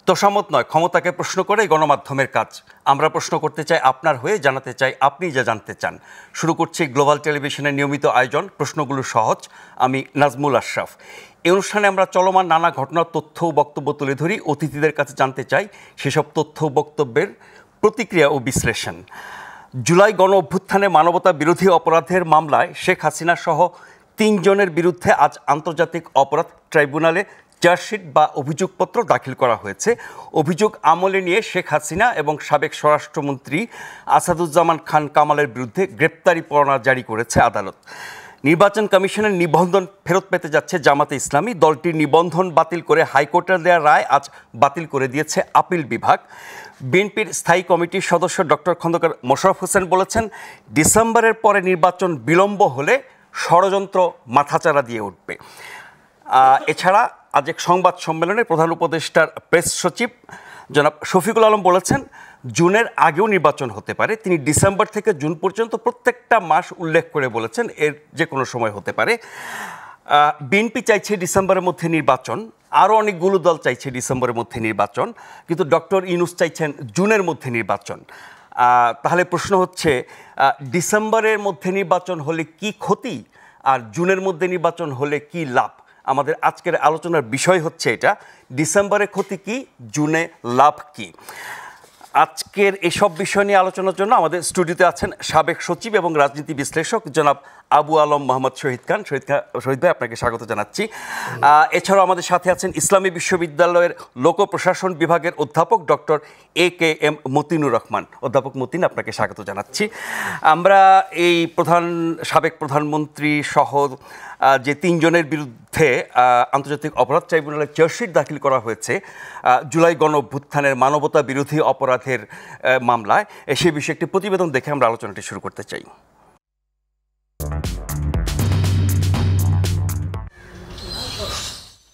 তোষামত নয়, ক্ষমতাকে প্রশ্ন করে গণমাধ্যমের কাজ। আমরা প্রশ্ন করতে চাই আপনার হয়ে, জানাতে চাই আপনি যা জানতে চান। শুরু করছি গ্লোবাল টেলিভিশনের নিয়মিত আয়োজন প্রশ্নগুলো সহজ। আমি নাজমুল আশরাফ। এই অনুষ্ঠানে আমরা চলমান নানা ঘটনার তথ্য ও বক্তব্য তুলে ধরি, অতিথিদের কাছে জানতে চাই সেসব তথ্য বক্তব্যের প্রতিক্রিয়া ও বিশ্লেষণ। জুলাই গণ অভ্যুত্থানে মানবতা বিরোধী অপরাধের মামলায় শেখ হাসিনা সহ 3 জনের বিরুদ্ধে আজ আন্তর্জাতিক অপরাধ ট্রাইব্যুনালে চার্জশিট বা অভিযোগপত্র দাখিল করা হয়েছে। অভিযোগ আমলে নিয়ে শেখ হাসিনা এবং সাবেক স্বরাষ্ট্রমন্ত্রী আসাদুজ্জামান খান কামালের বিরুদ্ধে গ্রেপ্তারি পরোয়ানা জারি করেছে আদালত। নির্বাচন কমিশনের নিবন্ধন ফেরত পেতে যাচ্ছে জামাতে ইসলামী। দলটির নিবন্ধন বাতিল করে হাইকোর্টের দেওয়া রায় আজ বাতিল করে দিয়েছে আপিল বিভাগ। বিএনপির স্থায়ী কমিটির সদস্য ডক্টর খন্দকার মোশাররফ হোসেন বলেছেন, ডিসেম্বরের পরে নির্বাচন বিলম্ব হলে ষড়যন্ত্র মাথাচাড়া দিয়ে উঠবে। এছাড়া আজ এক সংবাদ সম্মেলনে প্রধান উপদেষ্টার প্রেস সচিব জনাব শফিকুল আলম বলেছেন, জুনের আগেও নির্বাচন হতে পারে। তিনি ডিসেম্বর থেকে জুন পর্যন্ত প্রত্যেকটা মাস উল্লেখ করে বলেছেন এর যে কোনো সময় হতে পারে। বিএনপি চাইছে ডিসেম্বরের মধ্যে নির্বাচন, আরও অনেকগুলো দল চাইছে ডিসেম্বরের মধ্যে নির্বাচন, কিন্তু ডক্টর ইউনূস চাইছেন জুনের মধ্যে নির্বাচন। তাহলে প্রশ্ন হচ্ছে, ডিসেম্বরের মধ্যে নির্বাচন হলে কি ক্ষতি আর জুনের মধ্যে নির্বাচন হলে কি লাভ? আমাদের আজকের আলোচনার বিষয় হচ্ছে এটা, ডিসেম্বরে ক্ষতি কি, জুনে লাভ কি। আজকের এসব বিষয় নিয়ে আলোচনার জন্য আমাদের স্টুডিওতে আছেন সাবেক সচিব এবং রাজনীতি বিশ্লেষক জনাব আবু আলম মোহাম্মদ শহীদ খান। শহীদ ভাই, আপনাকে স্বাগত জানাচ্ছি। এছাড়াও আমাদের সাথে আছেন ইসলামী বিশ্ববিদ্যালয়ের লোক প্রশাসন বিভাগের অধ্যাপক ডক্টর AKM মতিনুর রহমান। অধ্যাপক মতিন, আপনাকে স্বাগত জানাচ্ছি। আমরা এই সাবেক প্রধানমন্ত্রী সহ যে 3 জনের বিরুদ্ধে আন্তর্জাতিক অপরাধ ট্রাইব্যুনালে চার্জশিট দাখিল করা হয়েছে জুলাই গণ অভ্যুত্থানের মানবতা বিরোধী অপরাধের মামলায়, সে বিষয়ে একটি প্রতিবেদন দেখে আমরা আলোচনাটি শুরু করতে চাই।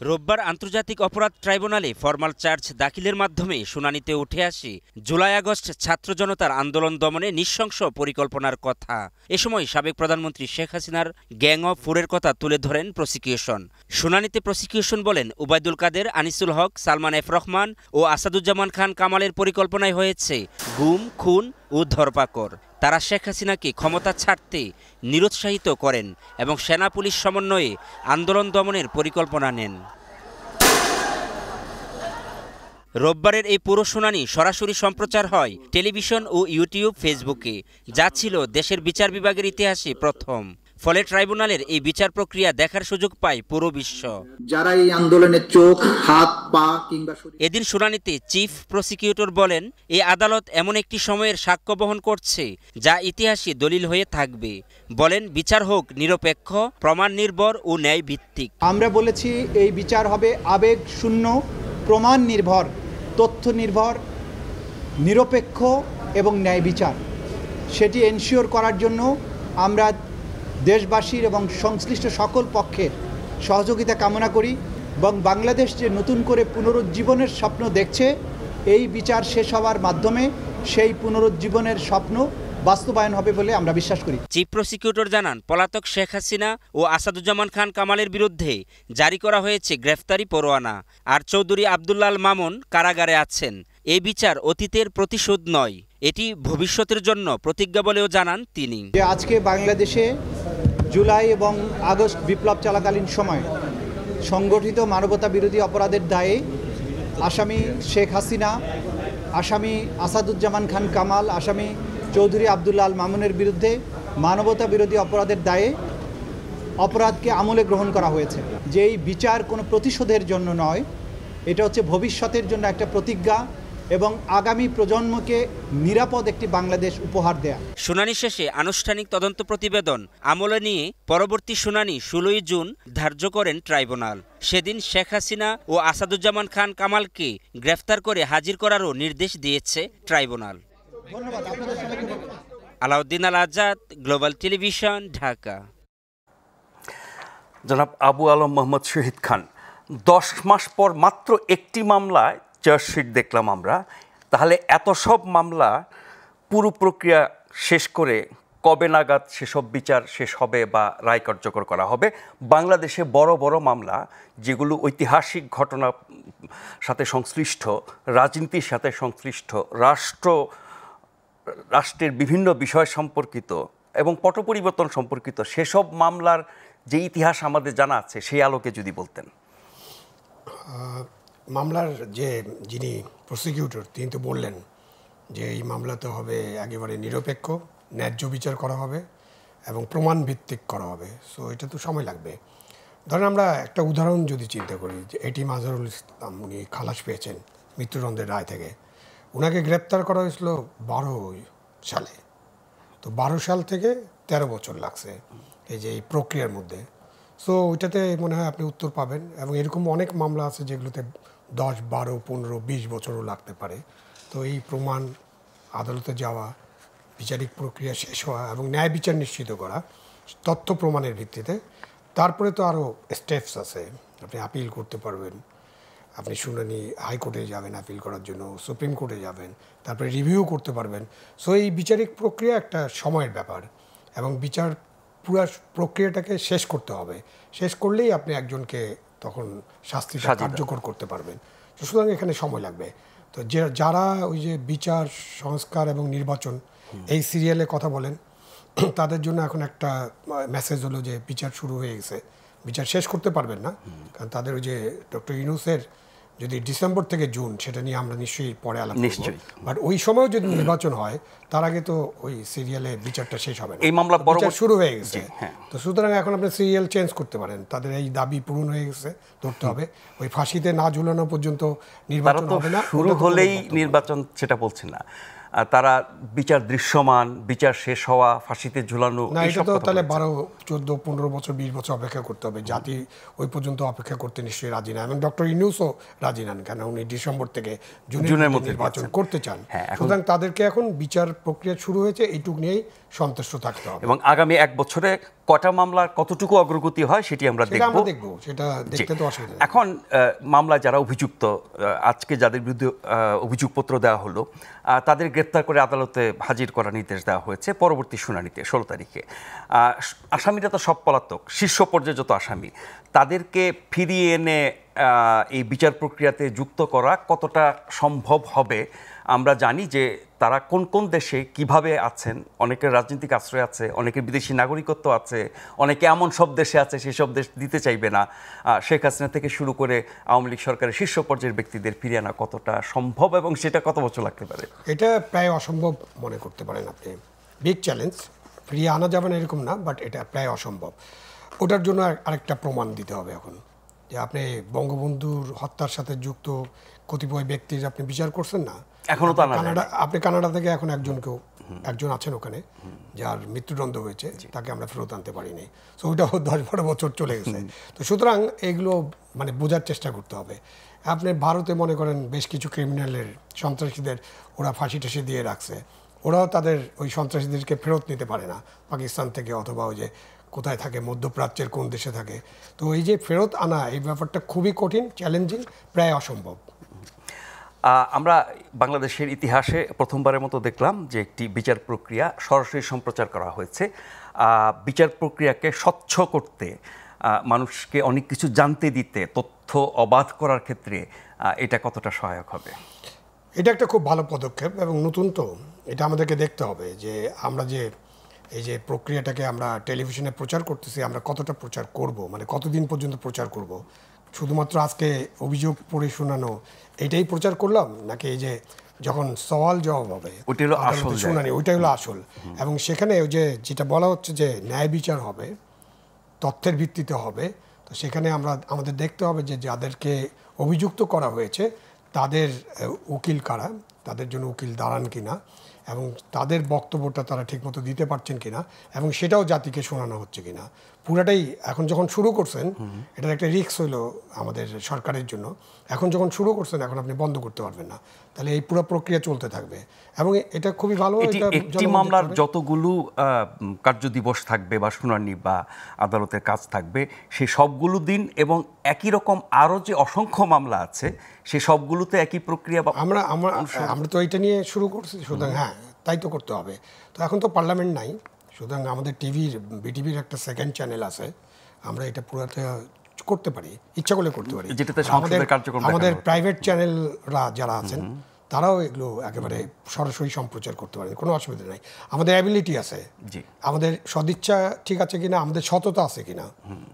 রোববার আন্তর্জাতিক অপরাধ ট্রাইব্যুনালে ফরমাল চার্জ দাখিলের মাধ্যমে শুনানিতে উঠে আসে জুলাই আগস্ট ছাত্র জনতার আন্দোলন দমনে নৃশংস পরিকল্পনার কথা। এ সময় সাবেক প্রধানমন্ত্রী শেখ হাসিনার গ্যাং অফ 4-এর কথা তুলে ধরেন প্রসিকিউশন। শুনানিতে প্রসিকিউশন বলেন, ওবায়দুল কাদের, আনিসুল হক, সালমান এফ রহমান ও আসাদুজ্জামান খান কামালের পরিকল্পনায় হয়েছে গুম, খুন ও ধরপাকড়। তারা শেখ হাসিনাকে ক্ষমতা ছাড়তে নিরুৎসাহিত করেন এবং সেনা পুলিশ সমন্বয়ে আন্দোলন দমনের পরিকল্পনা নেন। রোববারের এই পুরো শুনানি সরাসরি সম্প্রচার হয় টেলিভিশন ও ইউটিউব, ফেসবুকে, যা ছিল দেশের বিচার বিভাগের ইতিহাসে প্রথম। ফলে ট্রাইব্যুনালের এই বিচার প্রক্রিয়া দেখার সুযোগ পায় পুরো বিশ্ব। যারা এই আন্দোলনের চোখ, হাত, পা কিংবা এদিন শুনানিতে চিফ প্রসিকিউটর বলেন, এই আদালত এমন একটি সময়ের সাক্ষ্য বহন করছে যা ইতিহাসে দলিল হয়ে থাকবে। বলেন, বিচার হোক নিরপেক্ষ, প্রমাণ নির্ভর ও ন্যায় ভিত্তিক। আমরা বলেছি এই বিচার হবে আবেগ শূন্য, প্রমাণ নির্ভর, তথ্য নির্ভর, নিরপেক্ষ এবং ন্যায় বিচার। সেটি এনশিওর করার জন্য আমরা দেশবাসীর এবং সংশ্লিষ্ট সকল পক্ষের সহযোগিতা কামনা করি এবং বাংলাদেশ যে নতুন করে পুনরুজ্জীবনের স্বপ্ন দেখছে, এই বিচার শেষ হওয়ার মাধ্যমে সেই পুনরুজ্জীবনের স্বপ্ন বাস্তবায়ন হবে বলে আমরা বিশ্বাস করি। চিফ প্রসিকিউটর জানান, পলাতক শেখ হাসিনা ও আসাদুজ্জামান খান কামালের বিরুদ্ধে জারি করা হয়েছে গ্রেফতারি পরোয়ানা, আর চৌধুরী আব্দুল্লাহ আল মামুন কারাগারে আছেন। এই বিচার অতীতের প্রতিশোধ নয়, এটি ভবিষ্যতের জন্য প্রতিজ্ঞা বলেও জানান তিনি। যে আজকে বাংলাদেশে জুলাই এবং আগস্ট বিপ্লব চলাকালীন সময় সংগঠিত মানবতা বিরোধী অপরাধের দায়ে আসামি শেখ হাসিনা, আসামি আসাদুজ্জামান খান কামাল, আসামি চৌধুরী আব্দুল্লাহ আল মামুনের বিরুদ্ধে মানবতা বিরোধী অপরাধের দায়ে অপরাধকে আমলে গ্রহণ করা হয়েছে। যে এই বিচার কোনো প্রতিশোধের জন্য নয়, এটা হচ্ছে ভবিষ্যতের জন্য একটা প্রতিজ্ঞা এবং আগামী প্রজন্মকে নিরাপদ একটি বাংলাদেশ উপহার দেয়া। শুনানি শেষে আনুষ্ঠানিক তদন্ত প্রতিবেদন আমলে নিয়ে পরবর্তী শুনানি 16 জুন ধার্য করেন ট্রাইব্যুনাল। সেদিন শেখ হাসিনা ও আসাদুজ্জামান খান কামালকে গ্রেফতার করে হাজির করারও নির্দেশ দিয়েছে ট্রাইব্যুনাল। আলাউদ্দিন আল আজাদ, গ্লোবাল টেলিভিশন, ঢাকা। জনাব আবু আলম মোহাম্মদ শহীদ খান, 10 মাস পর মাত্র একটি মামলায় চার্জশিট দেখলাম আমরা। তাহলে এত সব মামলা পুরো প্রক্রিয়া শেষ করে কবে নাগাদ সেসব বিচার শেষ হবে বা রায় কার্যকর করা হবে? বাংলাদেশে বড় বড় মামলা যেগুলো ঐতিহাসিক ঘটনার সাথে সংশ্লিষ্ট, রাজনীতির সাথে সংশ্লিষ্ট, রাষ্ট্রের বিভিন্ন বিষয় সম্পর্কিত এবং পট পরিবর্তন সম্পর্কিত, সেসব মামলার যে ইতিহাস আমাদের জানা আছে সেই আলোকে যদি বলতেন। মামলার যিনি প্রসিকিউটর তিনি তো বললেন যে এই মামলাতে হবে একেবারে নিরপেক্ষ, ন্যায্য বিচার করা হবে এবং প্রমাণ ভিত্তিক করা হবে। সো এটা তো সময় লাগবে। ধরেন আমরা একটা উদাহরণ যদি চিন্তা করি যে এটি মাজহারুল ইসলাম, উনি খালাস পেয়েছেন মৃত্যুদণ্ডের রায় থেকে। ওনাকে গ্রেপ্তার করা হয়েছিল 12 সালে। তো 12 সাল থেকে 13 বছর লাগছে এই যে এই প্রক্রিয়ার মধ্যে। সো ওইটাতে মনে হয় আপনি উত্তর পাবেন। এবং এরকম অনেক মামলা আছে যেগুলোতে 10, 12, 15, 20 বছরও লাগতে পারে। তো এই প্রমাণ, আদালতে যাওয়া, বিচারিক প্রক্রিয়া শেষ হওয়া এবং ন্যায় বিচার নিশ্চিত করা তথ্য প্রমাণের ভিত্তিতে, তারপরে তো আরও স্টেপস আছে। আপনি আপিল করতে পারবেন, আপনি শুনানি হাইকোর্টে যাবেন আপিল করার জন্য, সুপ্রিম কোর্টে যাবেন, তারপরে রিভিউ করতে পারবেন। সো এই বিচারিক প্রক্রিয়া একটা সময়ের ব্যাপার এবং বিচার পুরো প্রক্রিয়াটাকে শেষ করতে হবে। শেষ করলেই আপনি একজনকে তখন শাস্তিটা কার্যকর করতে পারবেন। সুতরাং এখানে সময় লাগবে। তো যারা ওই যে বিচার সংস্কার এবং নির্বাচন এই সিরিয়ালে কথা বলেন, তাদের জন্য এখন একটা মেসেজ হলো যে বিচার শুরু হয়ে গেছে, বিচার শেষ করতে পারবেন না। কারণ তাদের ওই যে ডক্টর ইউনূসের যদি ডিসেম্বর থেকে জুন, সেটা নিয়ে আমরা নিশ্চয়ই পরে আলাপ করব। বাট ওই সময়ও যদি নির্বাচন হয়, তার আগে তো ওই সিরিয়ালে বিচারটা শেষ হবে না। এই মামলা শুরু হয়ে গেছে। তো সুতরাং এখন আপনি সিরিয়াল চেঞ্জ করতে পারেন। তাদের এই দাবি পূরণ হয়ে গেছে, ধরতে হবে। ওই ফাঁসিতে না ঝুলানো পর্যন্ত নির্বাচন হবে না। শুরু হলেই নির্বাচন সেটা বলছে না, তারা বিচার দৃশ্যমান, বিচার শেষ হওয়া, ফাঁসিতে ঝুলানো না। এটা তো তাহলে 12, 14, 15 বছর, 20 বছর অপেক্ষা করতে হবে। জাতি ওই পর্যন্ত অপেক্ষা করতে নিশ্চয়ই রাজি না এবং ডক্টর ইউনূসও রাজি নন, কেন উনি ডিসেম্বর থেকে জুনের মধ্যে নির্বাচন করতে চান। সুতরাং তাদেরকে এখন বিচার প্রক্রিয়া শুরু হয়েছে, এইটুক নিয়েই সন্তুষ্ট থাকতে হবে। এবং আগামী 1 বছরে কটা মামলার কতটুকু অগ্রগতি হয় সেটি আমরা দেখব। সেটা দেখতে তো অসুবিধা নেই। এখন মামলা যারা অভিযুক্ত, আজকে যাদের বিরুদ্ধে অভিযোগপত্র দেওয়া হলো, তাদের গ্রেপ্তার করে আদালতে হাজির করার নির্দেশ দেওয়া হয়েছে পরবর্তী শুনানিতে 16 তারিখে। আসামিরা তো সব পলাতক, শীর্ষ পর্যায়ে যত আসামি, তাদেরকে ফিরিয়ে এনে এই বিচার প্রক্রিয়াতে যুক্ত করা কতটা সম্ভব হবে? আমরা জানি যে তারা কোন কোন দেশে কিভাবে আছেন। অনেকের রাজনৈতিক আশ্রয় আছে, অনেকের বিদেশি নাগরিকত্ব আছে, অনেকে এমন সব দেশে আছে সেসব দেশ দিতে চাইবে না। শেখ হাসিনা থেকে শুরু করে আওয়ামী লীগ সরকারের শীর্ষ পর্যায়ের ব্যক্তিদের ফিরিয়ে আনা কতটা সম্ভব এবং সেটা কত বছর লাগতে পারে? এটা প্রায় অসম্ভব মনে করতে পারেন আপনি। বিগ চ্যালেঞ্জ, ফিরিয়ে আনা যাবে না এরকম না, বাট এটা প্রায় অসম্ভব। ওটার জন্য আরেকটা প্রমাণ দিতে হবে এখন, যে আপনি বঙ্গবন্ধুর হত্যার সাথে যুক্ত কতিপয় ব্যক্তির আপনি বিচার করছেন না। এখনো তো আপনি কানাডা থেকে এখন একজন আছেন ওখানে যার মৃত্যুদণ্ড হয়েছে, তাকে আমরা ফেরত আনতে পারিনি। সো ওইটাও 10-12 বছর চলে গেছে। তো সুতরাং এগুলো মানে বোঝার চেষ্টা করতে হবে। আপনি ভারতে মনে করেন বেশ কিছু ক্রিমিনালের, সন্ত্রাসীদের ওরা ফাঁসি টাসি দিয়ে রাখছে, ওরাও তাদের ওই সন্ত্রাসীদেরকে ফেরত নিতে পারে না পাকিস্তান থেকে, অথবা ওই যে কোথায় থাকে, মধ্যপ্রাচ্যের কোন দেশে থাকে। তো এই যে ফেরত আনা, এই ব্যাপারটা খুবই কঠিন, চ্যালেঞ্জিং, প্রায় অসম্ভব। আমরা বাংলাদেশের ইতিহাসে প্রথমবারের মতো দেখলাম যে একটি বিচার প্রক্রিয়া সরাসরি সম্প্রচার করা হয়েছে। বিচার প্রক্রিয়াকে স্বচ্ছ করতে, মানুষকে অনেক কিছু জানতে দিতে, তথ্য অবাধ করার ক্ষেত্রে এটা কতটা সহায়ক হবে? এটা একটা খুব ভালো পদক্ষেপ এবং নতুন, তো এটা আমাদেরকে দেখতে হবে যে আমরা যে এই যে প্রক্রিয়াটাকে আমরা টেলিভিশনে প্রচার করতেছি, আমরা কতটা প্রচার করব, মানে কতদিন পর্যন্ত প্রচার করব। শুধুমাত্র আজকে অভিযোগ পড়ে শোনানো এটাই প্রচার করলাম, নাকি এই যে যখন সওয়াল জবাব হবে শুনানি, ওইটাই হলো আসল। এবং সেখানে ওই যে যেটা বলা হচ্ছে যে ন্যায় বিচার হবে, তথ্যের ভিত্তিতে হবে। তো সেখানে আমাদের দেখতে হবে যে যাদেরকে অভিযুক্ত করা হয়েছে তাদের উকিল কারা, তাদের জন্য উকিল দাঁড়ান কিনা, এবং তাদের বক্তব্যটা তারা ঠিকমতো দিতে পারছেন কিনা, এবং সেটাও জাতিকে শোনানো হচ্ছে কিনা। পুরাটাই এখন যখন শুরু করছেন, এটার একটা রিস্ক হইলো আমাদের সরকারের জন্য। এখন যখন শুরু করছেন, এখন আপনি বন্ধ করতে পারবেন না, তাহলে এই পুরো প্রক্রিয়া চলতে থাকবে। এবং এটা খুবই ভালো। একটি মামলার যতগুলো কার্যদিবস থাকবে বা শুনানি বা আদালতের কাজ থাকবে, সেই সবগুলো দিন এবং একই রকম আরও যে অসংখ্য মামলা আছে সে সবগুলোতে একই প্রক্রিয়া। আমরা তো এটা নিয়ে শুরু করছি, সুতরাং হ্যাঁ তাই তো করতে হবে। তো এখন তো পার্লামেন্ট নাই, সুতরাং আমাদের বিটিভির একটা সেকেন্ড চ্যানেল আছে, আমরা এটা পুরোটা করতে পারি, ইচ্ছা করলে করতে পারি। যেটাতে সংসদের কার্যক্রম আমাদের প্রাইভেট চ্যানেলরা যারা আছেন তারাও এগুলো একেবারে সরাসরি সম্প্রচার করতে পারে, কোনো অসুবিধা নেই। আমাদের অ্যাবিলিটি আছে, আমাদের সদিচ্ছা ঠিক আছে কিনা, আমাদের সততা আছে কিনা।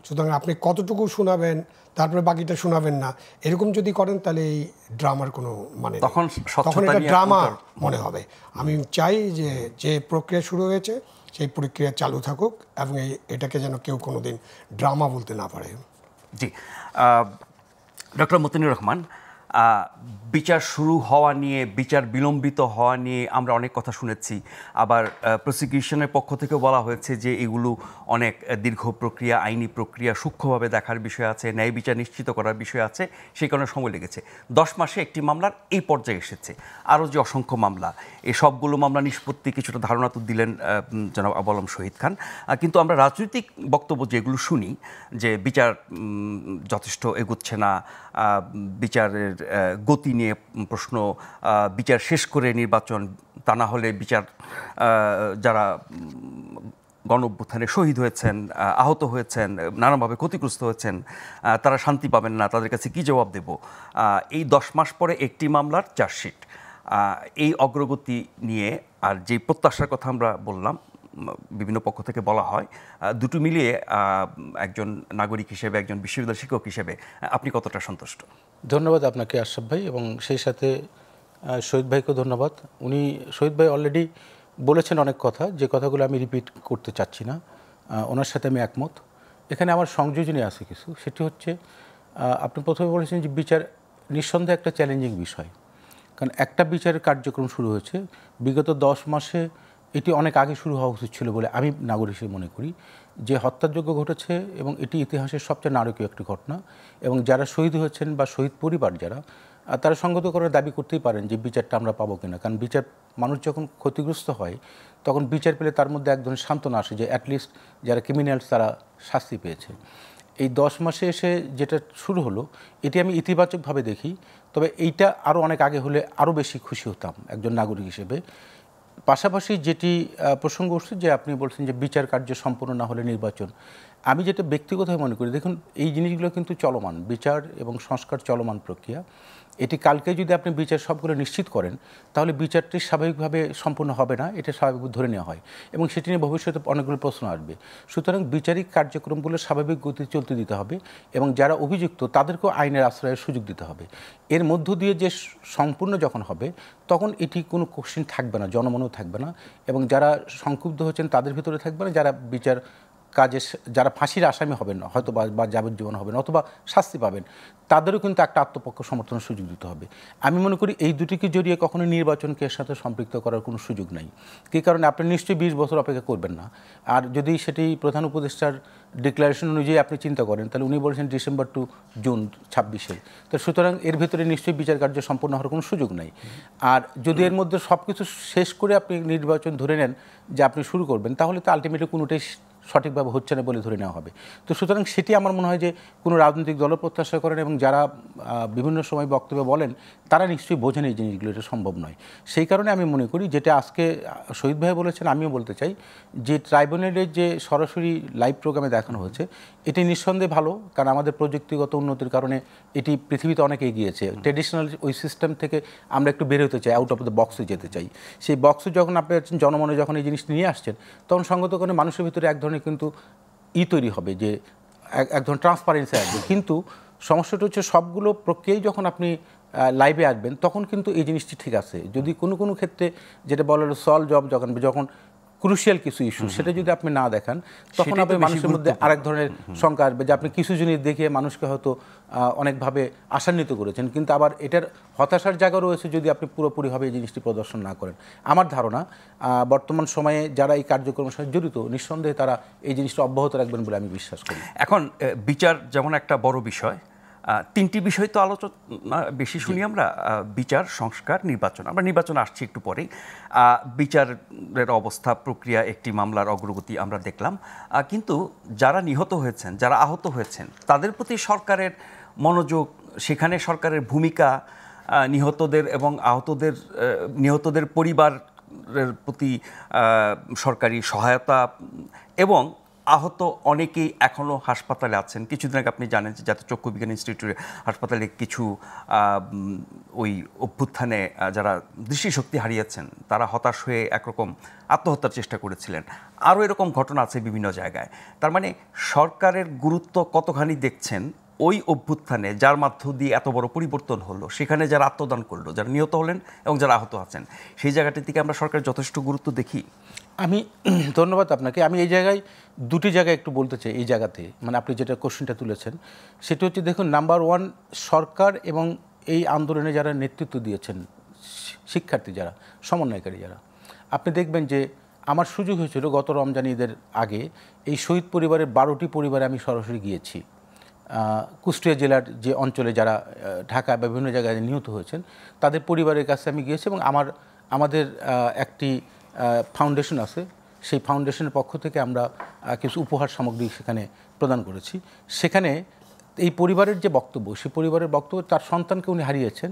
সুতরাং আপনি কতটুকু শোনাবেন তারপরে বাকিটা শোনাবেন না, এরকম যদি করেন তাহলে এই ড্রামার কোনো মানে তখন এটা ড্রামা মনে হবে। আমি চাই যে প্রক্রিয়া শুরু হয়েছে সেই প্রক্রিয়া চালু থাকুক এবং এটাকে যেন কেউ কোনোদিন ড্রামা বলতে না পারে। জি, ডক্টর মতিনুর রহমান, বিচার শুরু হওয়া নিয়ে, বিচার বিলম্বিত হওয়া নিয়ে আমরা অনেক কথা শুনেছি। আবার প্রসিকিউশনের পক্ষ থেকে বলা হয়েছে যে এগুলো অনেক দীর্ঘ প্রক্রিয়া, আইনি প্রক্রিয়া, সূক্ষ্মভাবে দেখার বিষয় আছে, ন্যায় বিচার নিশ্চিত করার বিষয় আছে, সেই কারণে সময় লেগেছে। 10 মাসে একটি মামলার এই পর্যায়ে এসেছে। আরও যে অসংখ্য মামলা, এই সবগুলো মামলা নিষ্পত্তি কিছুটা ধারণা তো দিলেন জনাব আবু আলম শহীদ খান, কিন্তু আমরা রাজনৈতিক বক্তব্য যেগুলো শুনি যে বিচার যথেষ্ট এগুচ্ছে না, বিচারের গতি নিয়ে প্রশ্ন, বিচার শেষ করে নির্বাচন, তা না হলে বিচার যারা গণ-অভ্যুত্থানে শহীদ হয়েছেন, আহত হয়েছেন, নানাভাবে ক্ষতিগ্রস্ত হয়েছেন, তারা শান্তি পাবেন না, তাদের কাছে কী জবাব দেব। এই 10 মাস পরে একটি মামলার চার্জশিট, এই অগ্রগতি নিয়ে আর যে প্রত্যাশার কথা আমরা বললাম, বিভিন্ন পক্ষ থেকে বলা হয়, দুটো মিলিয়ে একজন নাগরিক হিসেবে, একজন বিশ্ববিদ্যালয় শিক্ষক হিসেবে আপনি কতটা সন্তুষ্ট? ধন্যবাদ আপনাকে আশরাফ ভাই, এবং সেই সাথে শহীদ ভাইকেও ধন্যবাদ। শহীদ ভাই অলরেডি বলেছেন অনেক কথা, যে কথাগুলো আমি রিপিট করতে চাচ্ছি না, ওনার সাথে আমি একমত। এখানে আমার সংযোজনে আছে কিছু, সেটি হচ্ছে আপনি প্রথমে বলেছেন যে বিচার নিঃসন্দেহে একটা চ্যালেঞ্জিং বিষয়, কারণ একটা বিচারের কার্যক্রম শুরু হয়েছে বিগত 10 মাসে। এটি অনেক আগে শুরু হওয়া উচিত ছিল বলে আমি নাগরিক হিসেবে মনে করি। যে হত্যাযজ্ঞ ঘটেছে এবং এটি ইতিহাসের সবচেয়ে নারকীয় একটি ঘটনা, এবং যারা শহীদ হয়েছেন বা শহীদ পরিবার যারা, তারা সঙ্গত করার দাবি করতেই পারেন যে বিচারটা আমরা পাবো কিনা। কারণ বিচার, মানুষ যখন ক্ষতিগ্রস্ত হয় তখন বিচার পেলে তার মধ্যে এক ধরনের সান্ত্বনা আসে যে অ্যাটলিস্ট যারা ক্রিমিনালস তারা শাস্তি পেয়েছে। এই 10 মাসে এসে যেটা শুরু হলো, এটি আমি ইতিবাচকভাবে দেখি। তবে এইটা আরও অনেক আগে হলে আরও বেশি খুশি হতাম একজন নাগরিক হিসেবে। পাশাপাশি যেটি প্রসঙ্গ উঠছে যে আপনি বলছেন যে বিচার কার্য সম্পূর্ণ না হলে নির্বাচন, আমি যেটা ব্যক্তিগতভাবে মনে করি, দেখুন এই জিনিসগুলো কিন্তু চলমান, বিচার এবং সংস্কার চলমান প্রক্রিয়া। এটি কালকে যদি আপনি বিচার সবগুলো নিশ্চিত করেন তাহলে বিচারটি স্বাভাবিকভাবে সম্পূর্ণ হবে না, এটা স্বাভাবিক ধরে নেওয়া হয়, এবং সেটি নিয়ে ভবিষ্যতে অনেকগুলো প্রশ্ন আসবে। সুতরাং বিচারিক কার্যক্রমগুলো স্বাভাবিক গতি চলতে দিতে হবে, এবং যারা অভিযুক্ত তাদেরকেও আইনের আশ্রয়ের সুযোগ দিতে হবে। এর মধ্য দিয়ে যে সম্পূর্ণ যখন হবে তখন এটি কোনো কোশ্চেন থাকবে না, জনমনেও থাকবে না, এবং যারা সংক্ষুব্ধ হচ্ছেন তাদের ভিতরে থাকবে না, যারা বিচার কাজে যারা ফাঁসির আসামি হবেন হয়তো বা যাবজ্জীবন হবেন অথবা শাস্তি পাবেন, তাদেরও কিন্তু একটা আত্মপক্ষ সমর্থনের সুযোগ দিতে হবে। আমি মনে করি এই দুটিকে জড়িয়ে কখনো নির্বাচনকে এর সাথে সম্পৃক্ত করার কোনো সুযোগ নাই। কী কারণে আপনি নিশ্চয়ই 20 বছর অপেক্ষা করবেন না। আর যদি সেটি প্রধান উপদেষ্টার ডিক্লারেশন অনুযায়ী আপনি চিন্তা করেন, তাহলে উনি বলেছেন ডিসেম্বর টু জুন 26-এ, তো সুতরাং এর ভিতরে নিশ্চয়ই বিচার কার্য সম্পন্ন হওয়ার কোনো সুযোগ নাই। আর যদি এর মধ্যে সব কিছু শেষ করে আপনি নির্বাচন ধরে নেন যে আপনি শুরু করবেন, তাহলে তো আলটিমেটলি কোনোটাই সঠিকভাবে হচ্ছে না বলে ধরে নেওয়া হবে। তো সুতরাং সেটি আমার মনে হয় যে কোনো রাজনৈতিক দলও প্রত্যাশা করেন, এবং যারা বিভিন্ন সময় বক্তব্য বলেন তারা নিশ্চয়ই বোঝেন এই জিনিসগুলো, এটা সম্ভব নয়। সেই কারণে আমি মনে করি যেটা আজকে শহীদ ভাই বলেছেন, আমিও বলতে চাই যে ট্রাইব্যুনালের যে সরাসরি লাইভ প্রোগ্রামে দেখানো হয়েছে এটি নিঃসন্দেহে ভালো, কারণ আমাদের প্রযুক্তিগত উন্নতির কারণে এটি পৃথিবীতে অনেক এগিয়েছে। ট্রেডিশনাল ওই সিস্টেম থেকে আমরা একটু বের হতে চাই, আউট অফ দ্য বক্সে যেতে চাই। সেই বক্সে যখন আপনি জনমনে যখন এই জিনিসটি নিয়ে আসছেন, তখন সঙ্গত করে মানুষের ভিতরে এক ধরনের কিন্তু তৈরি হবে, যে এক ধরনের ট্রান্সপারেন্সি আসবে। কিন্তু সমস্যাটা হচ্ছে সবগুলো প্রক্রিয়ায় যখন আপনি লাইভে আসবেন তখন কিন্তু এই জিনিসটি ঠিক আছে। যদি কোনো ক্ষেত্রে যেটা বলা হলো সলভ জব যখন ক্রুশিয়াল কিছু ইস্যু, সেটা যদি আপনি না দেখান তখন আপনি মানুষের মধ্যে আরেক ধরনের শঙ্কা আসবে যে আপনি কিছু জিনিস দেখিয়ে মানুষকে হয়তো অনেকভাবে আশান্বিত করেছেন, কিন্তু আবার এটার হতাশার জায়গা রয়েছে যদি আপনি পুরোপুরিভাবে এই জিনিসটি প্রদর্শন না করেন। আমার ধারণা বর্তমান সময়ে যারা এই কার্যক্রমের সাথে জড়িত নিঃসন্দেহে তারা এই জিনিসটা অব্যাহত রাখবেন বলে আমি বিশ্বাস করি। এখন বিচার যেমন একটা বড় বিষয়, 3টি বিষয় তো আলোচনা বেশি শুনি আমরা, বিচার, সংস্কার, নির্বাচন। আমরা নির্বাচন আসছি একটু পরেই। বিচারের অবস্থা, প্রক্রিয়া, একটি মামলার অগ্রগতি আমরা দেখলাম, কিন্তু যারা নিহত হয়েছেন, যারা আহত হয়েছেন, তাদের প্রতি সরকারের মনোযোগ, সেখানে সরকারের ভূমিকা, নিহতদের এবং নিহতদের পরিবার প্রতি সরকারি সহায়তা এবং আহত অনেকেই এখনও হাসপাতালে আছেন। কিছুদিন আগে আপনি জানেন যে জাতীয় চক্ষু বিজ্ঞান ইনস্টিটিউটে হাসপাতালে কিছু ওই অভ্যুত্থানে যারা দৃষ্টিশক্তি হারিয়েছেন তারা হতাশ হয়ে একরকম আত্মহত্যার চেষ্টা করেছিলেন। আরও এরকম ঘটনা আছে বিভিন্ন জায়গায়। তার মানে সরকারের গুরুত্ব কতখানি দেখছেন ওই অভ্যুত্থানে, যার মাধ্য দিয়ে এত বড় পরিবর্তন হলো, সেখানে যারা আত্মদান করলো, যারা নিহত হলেন এবং যারা আহত আছেন, সেই জায়গাটির দিকে আমরা সরকারের যথেষ্ট গুরুত্ব দেখি। আমি ধন্যবাদ আপনাকে। আমি এই জায়গায় দুটি জায়গায় একটু বলতে চাই। এই জায়গাতে মানে আপনি যেটা কোশ্চেনটা তুলেছেন সেটা হচ্ছে, দেখুন, নাম্বার ওয়ান, সরকার এবং এই আন্দোলনে যারা নেতৃত্ব দিয়েছেন, শিক্ষার্থী যারা, সমন্বয়কারী যারা, আপনি দেখবেন যে আমার সুযোগ হয়েছিল গত রমজান ঈদের আগে এই শহীদ পরিবারের 12টি পরিবারে আমি সরাসরি গিয়েছি। কুষ্টিয়া জেলার যে অঞ্চলে যারা ঢাকা বা বিভিন্ন জায়গায় নিহত হয়েছেন তাদের পরিবারের কাছে আমি গিয়েছি এবং আমাদের একটি ফাউন্ডেশন আছে, সেই ফাউন্ডেশনের পক্ষ থেকে আমরা কিছু উপহার সামগ্রী সেখানে প্রদান করেছি। সেখানে এই পরিবারের যে বক্তব্য, সেই পরিবারের বক্তব্য, তার সন্তানকে উনি হারিয়েছেন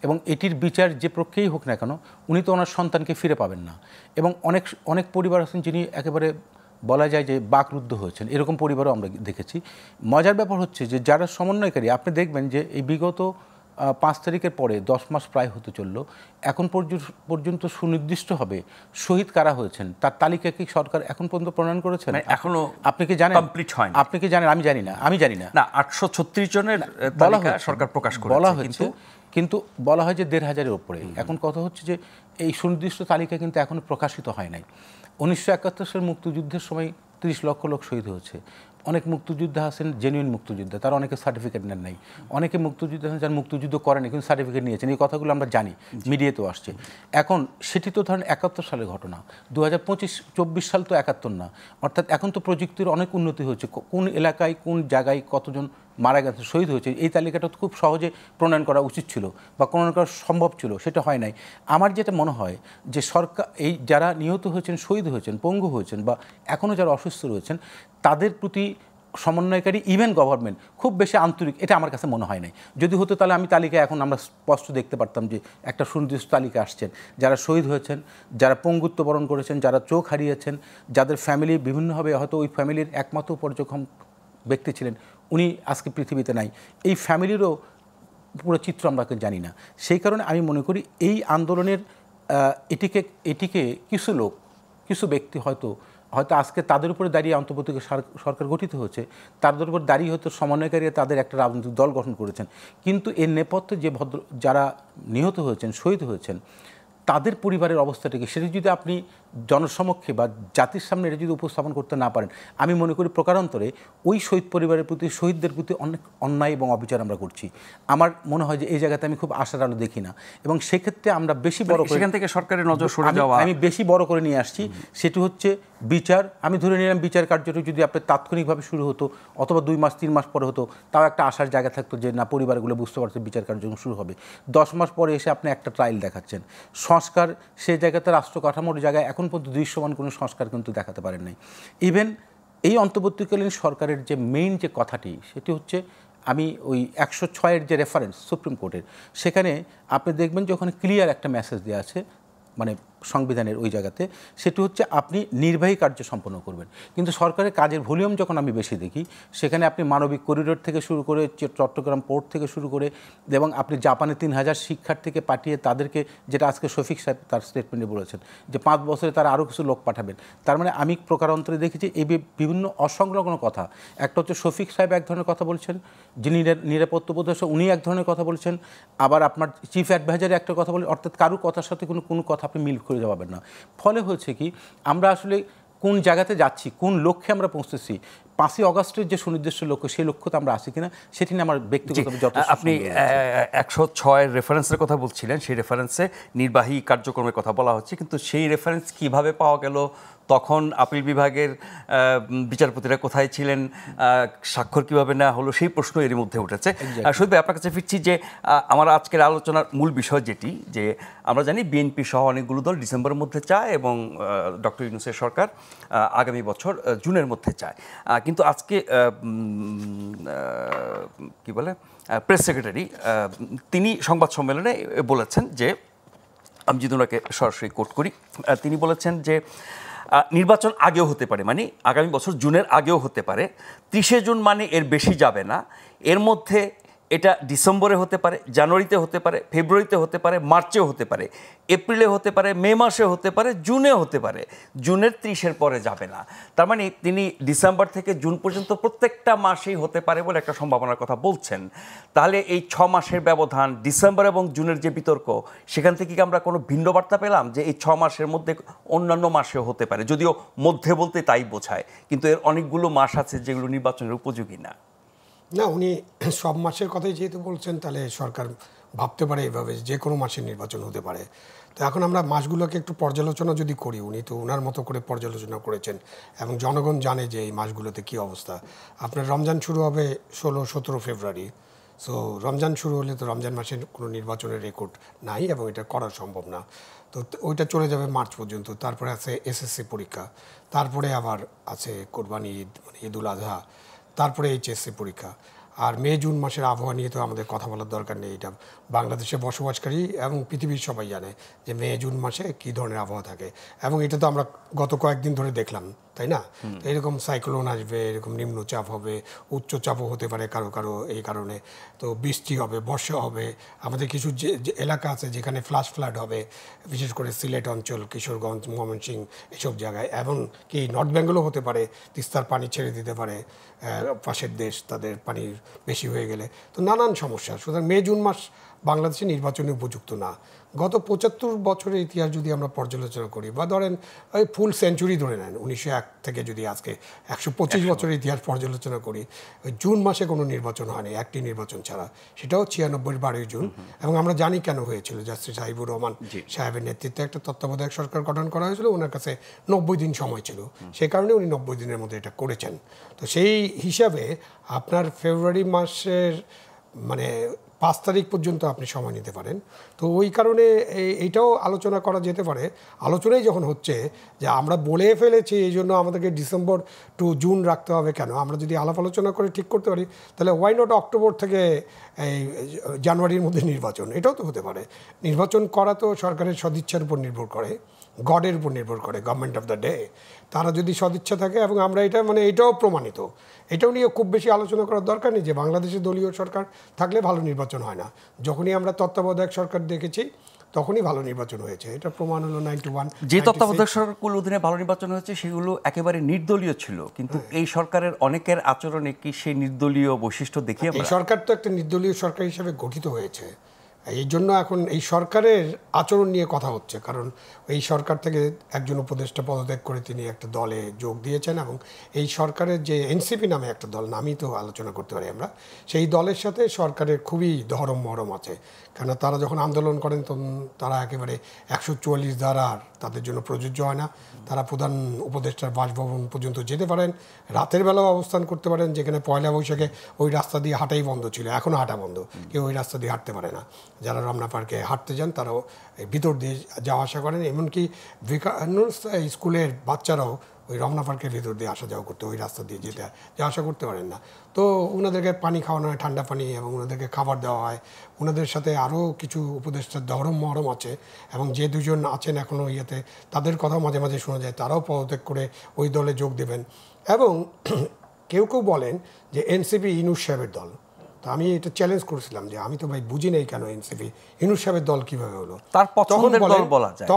এবং এটির বিচার যে প্রক্রিয়াই হোক না কেন উনি তো ওনার সন্তানকে ফিরে পাবেন না। এবং অনেক পরিবার আছেন যিনি একেবারে বলা যায় যে বাকরুদ্ধ হয়েছেন, এরকম পরিবারও আমরা দেখেছি। মজার ব্যাপার হচ্ছে যে যারা সমন্বয়কারী, আপনি দেখবেন যে এই বিগত 5 তারিখের পরে 10 মাস প্রায় হতে চলল, এখন পর্যন্ত সুনির্দিষ্টভাবে শহীদ কারা হয়েছেন তার তালিকা কি সরকার এখন পর্যন্ত প্রণয়ন করেছেন? এখনো আপনি কি জানেন? কমপ্লিট হয়নি। আপনি কি জানেন? আমি জানি না। না, 836 জনের তালিকা সরকার প্রকাশ করেছে, বলা হয়েছে, কিন্তু বলা হয় যে 1,500-এর উপরে। এখন কথা হচ্ছে যে এই সুনির্দিষ্ট তালিকা কিন্তু এখনো প্রকাশিত হয় নাই। 1971 সালের মুক্তিযুদ্ধের সময় 30 লক্ষ লোক শহীদ হয়েছে। অনেক মুক্তিযোদ্ধা আছেন জেনুইন মুক্তিযোদ্ধা, তারা অনেকে সার্টিফিকেট নেন নাই। অনেকে মুক্তিযোদ্ধা আছেন যারা মুক্তিযুদ্ধ করেনি কিন্তু সার্টিফিকেট নিয়েছেন। এই কথাগুলো আমরা জানি, মিডিয়াতেও আসছে। এখন সেটি তো ধরেন 71 সালের ঘটনা, 2025-24 সাল তো 71 না। অর্থাৎ এখন তো প্রযুক্তির অনেক উন্নতি হয়েছে। কোন এলাকায় কোন জায়গায় কতজন মারা গেছে, শহীদ হয়েছে, এই তালিকাটা খুব সহজে প্রণয়ন করা উচিত ছিল বা প্রণয়ন করা সম্ভব ছিল, সেটা হয় নাই। আমার যেটা মনে হয় যে সরকার এই যারা নিহত হয়েছেন, শহীদ হয়েছেন, পঙ্গু হয়েছেন বা এখনও যারা অসুস্থ রয়েছেন তাদের প্রতি সমন্বয়কারী ইভেন গভর্নমেন্ট খুব বেশি আন্তরিক, এটা আমার কাছে মনে হয় নাই। যদি হতো তাহলে আমি তালিকা এখন আমরা স্পষ্ট দেখতে পারতাম যে একটা সুনির্দিষ্ট তালিকা আসছেন, যারা শহীদ হয়েছেন, যারা পঙ্গুত্ব বরণ করেছেন, যারা চোখ হারিয়েছেন, যাদের ফ্যামিলি বিভিন্নভাবে হয়তো ওই ফ্যামিলির একমাত্র পর্যক্ষম ব্যক্তি ছিলেন, উনি আজকে পৃথিবীতে নাই, এই ফ্যামিলিরও পুরো চিত্র আমরা জানি না। সেই কারণে আমি মনে করি এই আন্দোলনের এটিকে কিছু ব্যক্তি হয়তো আজকে তাদের উপরে দাঁড়িয়ে অন্তর্বর্তীকালীন সরকার গঠিত হয়েছে, তাদের উপর দাঁড়িয়ে হয়তো সমন্বয়কারীরা তাদের একটা রাজনৈতিক দল গঠন করেছেন, কিন্তু এর নেপথ্যে যে যারা নিহত হয়েছেন, শহীদ হয়েছেন, তাদের পরিবারের অবস্থাটাকে সেটা যদি আপনি জনসমক্ষে বা জাতির সামনে এটা যদি উপস্থাপন করতে না পারেন, আমি মনে করি প্রকারান্তরে ওই শহীদ পরিবারের প্রতি, শহীদদের প্রতি অনেক অন্যায় এবং অবিচার আমরা করছি। আমার মনে হয় যে এই জায়গাতে আমি খুব আশার আলো দেখি না এবং সেক্ষেত্রে আমরা বেশি বড় করে সেখান থেকে সরকারের নজর সরে যাওয়া, আমি বেশি বড় করে নিয়ে আসছি, সেটি হচ্ছে বিচার। আমি ধরে নিলাম বিচার কার্যটি যদি আপনার তাৎক্ষণিকভাবে শুরু হতো অথবা 2 মাস 3 মাস পরে হতো, তাও একটা আশার জায়গা থাকতো যে না, পরিবারগুলো বুঝতে পারছে বিচার কার্যক্রম শুরু হবে। 10 মাস পরে এসে আপনি একটা ট্রায়াল দেখাচ্ছেন। সংস্কার সেই জায়গাতে রাষ্ট্র কাঠামোর জায়গায় এখন পর্যন্ত দৃশ্যমান কোনো সংস্কার কিন্তু দেখাতে পারেন নাই। ইভেন এই অন্তর্বর্তীকালীন সরকারের যে মেইন যে কথাটি, সেটি হচ্ছে আমি ওই 106-এর যে রেফারেন্স সুপ্রিম কোর্টের, সেখানে আপনি দেখবেন যে ওখানে ক্লিয়ার একটা মেসেজ দেওয়া আছে, মানে সংবিধানের ওই জায়গাতে, সেটি হচ্ছে আপনি নির্বাহী কার্য সম্পন্ন করবেন। কিন্তু সরকারের কাজের ভলিউম যখন আমি বেশি দেখি, সেখানে আপনি মানবিক করিডোর থেকে শুরু করে চট্টগ্রাম পোর্ট থেকে শুরু করে এবং আপনি জাপানে 3000 শিক্ষার্থীকে পাঠিয়ে তাদেরকে, যেটা আজকে শফিক সাহেব তার স্টেটমেন্টে বলেছেন যে 5 বছরে তারা আরও কিছু লোক পাঠাবেন। তার মানে আমি প্রকারান্তরে দেখেছি এই বিভিন্ন অসংলগ্ন কথা। একটা হচ্ছে শফিক সাহেব এক ধরনের কথা বলছেন, যিনি নিরাপত্তা উপদেষ্টা, উনি এক ধরনের কথা বলছেন, আবার আপনার চিফ অ্যাডভাইজারি একটা কথা বলে, অর্থাৎ কারো কথার সাথে কোনো কথা আপনি মিল করে যাবেন না। ফলে হচ্ছে কি, আমরা আসলে কোন জায়গাতে যাচ্ছি, কোন লক্ষ্যে আমরা পৌঁছতেছি, 5ই অগাস্টের যে সুনির্দিষ্ট লক্ষ্য, সেই লক্ষ্যতে আমরা আসি কিনা সেটি নিয়ে আমার ব্যক্তিগতভাবে যত। আপনি 106-এর রেফারেন্সের কথা বলছিলেন, সেই রেফারেন্সে নির্বাহী কার্যক্রমের কথা বলা হচ্ছে, কিন্তু সেই রেফারেন্স কিভাবে পাওয়া গেল, তখন আপিল বিভাগের বিচারপতিরা কোথায় ছিলেন, স্বাক্ষর কীভাবে নেওয়া হলো, সেই প্রশ্ন এর মধ্যে উঠেছে। শহীদ ভাই, আপনার কাছে ফিরছি যে আমার আজকের আলোচনার মূল বিষয় যেটি, যে আমরা জানি বিএনপি সহ অনেকগুলো দল ডিসেম্বরের মধ্যে চায় এবং ডক্টর ইউনূসের সরকার আগামী বছর জুনের মধ্যে চায়, কিন্তু আজকে কি বলে প্রেস সেক্রেটারি তিনি সংবাদ সম্মেলনে বলেছেন যে আমি যদি ওনাকে সরাসরি কোট করি, তিনি বলেছেন যে নির্বাচন আগেও হতে পারে, মানে আগামী বছর জুনের আগেও হতে পারে, 30শে জুন মানে এর বেশি যাবে না, এর মধ্যে এটা ডিসেম্বরে হতে পারে, জানুয়ারিতে হতে পারে, ফেব্রুয়ারিতে হতে পারে, মার্চেও হতে পারে, এপ্রিলে হতে পারে, মে মাসে হতে পারে, জুনে হতে পারে, জুনের 30-এর পরে যাবে না। তার মানে তিনি ডিসেম্বর থেকে জুন পর্যন্ত প্রত্যেকটা মাসেই হতে পারে বলে একটা সম্ভাবনার কথা বলছেন। তাহলে এই 6 মাসের ব্যবধান, ডিসেম্বর এবং জুনের যে বিতর্ক, সেখান থেকে কি আমরা কোনো ভিন্ন বার্তা পেলাম যে এই 6 মাসের মধ্যে অন্যান্য মাসেও হতে পারে? যদিও মধ্যে বলতে তাই বোঝায়, কিন্তু এর অনেকগুলো মাস আছে যেগুলো নির্বাচনের উপযোগী না। না, উনি সব মাসের কথাই যেহেতু বলছেন, তাহলে সরকার ভাবতে পারে এইভাবে যে কোনো মাসে নির্বাচন হতে পারে। তো এখন আমরা মাসগুলোকে একটু পর্যালোচনা যদি করি, উনি তো ওনার মতো করে পর্যালোচনা করেছেন এবং জনগণ জানে যে এই মাসগুলোতে কী অবস্থা। আপনার রমজান শুরু হবে 16-17 ফেব্রুয়ারি। সো রমজান শুরু হলে তো রমজান মাসে কোনো নির্বাচনের রেকর্ড নাই এবং এটা করা সম্ভব না। তো ওইটা চলে যাবে মার্চ পর্যন্ত। তারপরে আছে এসএসসি পরীক্ষা, তারপরে আবার আছে কোরবানি ঈদ, মানে ঈদ উল আজহা, তারপরে এইচএসসি পরীক্ষা। আর মে জুন মাসের আবহাওয়া নিয়ে তো আমাদের কথা বলার দরকার নেই, এটা বাংলাদেশে বসবাসকারী এবং পৃথিবীর সবাই জানে যে মে জুন মাসে কী ধরনের আবহাওয়া থাকে, এবং এটা তো আমরা গত কয়েকদিন ধরে দেখলাম, তাই না? তো এরকম সাইক্লোন আসবে, এরকম নিম্নচাপ হবে, উচ্চচাপও হতে পারে কারো কারো এই কারণে। তো বৃষ্টি হবে, বর্ষা হবে, আমাদের কিছু যে এলাকা আছে যেখানে ফ্লাশ ফ্লাড হবে, বিশেষ করে সিলেট অঞ্চল, কিশোরগঞ্জ, ময়মনসিংহ, এসব জায়গায়। এবং কি নর্থ বেঙ্গলও হতে পারে, তিস্তার পানি ছেড়ে দিতে পারে পাশের দেশ, তাদের পানি বেশি হয়ে গেলে। তো নানান সমস্যা। সুতরাং মে জুন মাস বাংলাদেশে নির্বাচনে উপযুক্ত না। গত 75 বছরের ইতিহাস যদি আমরা পর্যালোচনা করি, বা ধরেন ওই ফুল সেঞ্চুরি ধরে নেন, 1901 থেকে যদি আজকে 125 বছরের ইতিহাস পর্যালোচনা করি, ওই জুন মাসে কোনো নির্বাচন হয়নি, একটি নির্বাচন ছাড়া, সেটাও 96-এর 12 জুন। এবং আমরা জানি কেন হয়েছিল। জাস্টিস হাবিবুর রহমান সাহেবের নেতৃত্বে একটা তত্ত্বাবধায়ক সরকার গঠন করা হয়েছিল, ওনার কাছে 90 দিন সময় ছিল, সে কারণে উনি 90 দিনের মধ্যে এটা করেছেন। তো সেই হিসাবে আপনার ফেব্রুয়ারি মাসের মানে 5 তারিখ পর্যন্ত আপনি সময় নিতে পারেন। তো ওই কারণে এইটাও আলোচনা করা যেতে পারে। আলোচনাই যখন হচ্ছে যে আমরা বলে ফেলেছি, এই জন্য আমাদেরকে ডিসেম্বর টু জুন রাখতে হবে কেন? আমরা যদি আলাপ আলোচনা করে ঠিক করতে পারি, তাহলে ওয়াই নট অক্টোবর থেকে এই জানুয়ারির মধ্যে নির্বাচন, এটাও তো হতে পারে। নির্বাচন করা তো সরকারের সদিচ্ছার উপর নির্ভর করে, গডের উপর নির্ভর করে, গভর্নমেন্ট অফ দ্য ডে। তারা যদি সদিচ্ছা থাকে, এবং আমরা এটা মানে এটাও প্রমাণিত, এটাও নিয়ে খুব বেশি আলোচনা করার দরকার নেই যে বাংলাদেশে দলীয় সরকার থাকলে ভালো নির্বাচন হয় না। যখনই আমরা তত্ত্বাবধায়ক সরকার দেখেছি তখনই ভালো নির্বাচন হয়েছে, এটা প্রমাণ হলো 91। যে তত্ত্বাবধায়ক সরকারগুলো অধীনে ভালো নির্বাচন হয়েছে সেগুলো একেবারে নির্দলীয় ছিল, কিন্তু এই সরকারের অনেকের আচরণে কি সেই নির্দলীয় বৈশিষ্ট্য দেখি আমরা? এই সরকার তো একটা নির্দলীয় সরকার হিসেবে গঠিত হয়েছে, এই জন্য এখন এই সরকারের আচরণ নিয়ে কথা হচ্ছে। কারণ এই সরকার থেকে একজন উপদেষ্টা পদত্যাগ করে তিনি একটা দলে যোগ দিয়েছেন, এবং এই সরকারের যে এনসিপি নামে একটা দল, নামই তো আলোচনা করতে পারি আমরা, সেই দলের সাথে সরকারের খুবই ধরম মরম আছে। কেন তারা যখন আন্দোলন করেন তখন তারা একেবারে 144 ধারা তাদের জন্য প্রযোজ্য হয় না। তারা প্রধান উপদেষ্টার বাসভবন পর্যন্ত যেতে পারেন, রাতের বেলাও অবস্থান করতে পারেন, যেখানে পয়লা বৈশাখে ওই রাস্তা দিয়ে হাঁটাই বন্ধ ছিল, এখনও হাঁটা বন্ধ, কেউ ওই রাস্তা দিয়ে হাঁটতে পারে না। যারা রমনা পার্কে হাঁটতে যান তারাও ভিতর দিয়ে যাওয়া আসা করেন, এমনকি স্কুলের বাচ্চারাও ওই রমনা পার্কের ভিতর দিয়ে আসা যাওয়া করতে, ওই রাস্তা দিয়ে যেতে যাওয়া আসা করতে পারেন না। তো ওনাদেরকে পানি খাওয়ানো হয়, ঠান্ডা পানি, এবং ওনাদেরকে খাবার দেওয়া হয়। ওনাদের সাথে আরও কিছু উপদেষ্টার ধরম মহরম আছে, এবং যে দুজন আছেন এখনও ইয়েতে, তাদের কথা মাঝে মাঝে শোনা যায় তারাও পদত্যাগ করে ওই দলে যোগ দেবেন। এবং কেউ কেউ বলেন যে এনসিপি ইউনূস সাহেবের দল। তো আমি এটা চ্যালেঞ্জ করেছিলাম যে আমি তো ভাই বুঝি নেই কেন এনসিপি ইউনূস সাহেবের দল কীভাবে হলো। তার পছন্দের দল বলা যায়।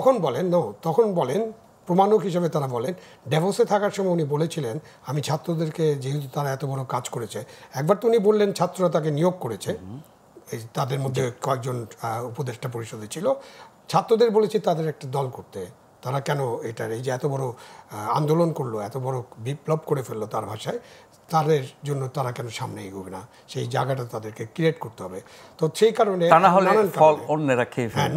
তখন বলেন প্রমাণক হিসেবে তারা বলেন, ড্যাভোসে থাকার সময় উনি বলেছিলেন আমি ছাত্রদেরকে, যেহেতু তারা এত বড় কাজ করেছে, একবার তো উনি বললেন ছাত্ররা তাকে নিয়োগ করেছে, তাদের মধ্যে কয়েকজন উপদেষ্টা পরিষদে ছিল, ছাত্রদের বলেছে তাদের একটা দল করতে। তারা কেন এটার এই যে এত বড় আন্দোলন করলো, এত বড় বিপ্লব করে ফেললো তার ভাষায়, তাদের জন্য তারা কেন সামনে এগোবে না, সেই জায়গাটা তাদেরকে ক্রিয়েট করতে হবে। তো সেই কারণে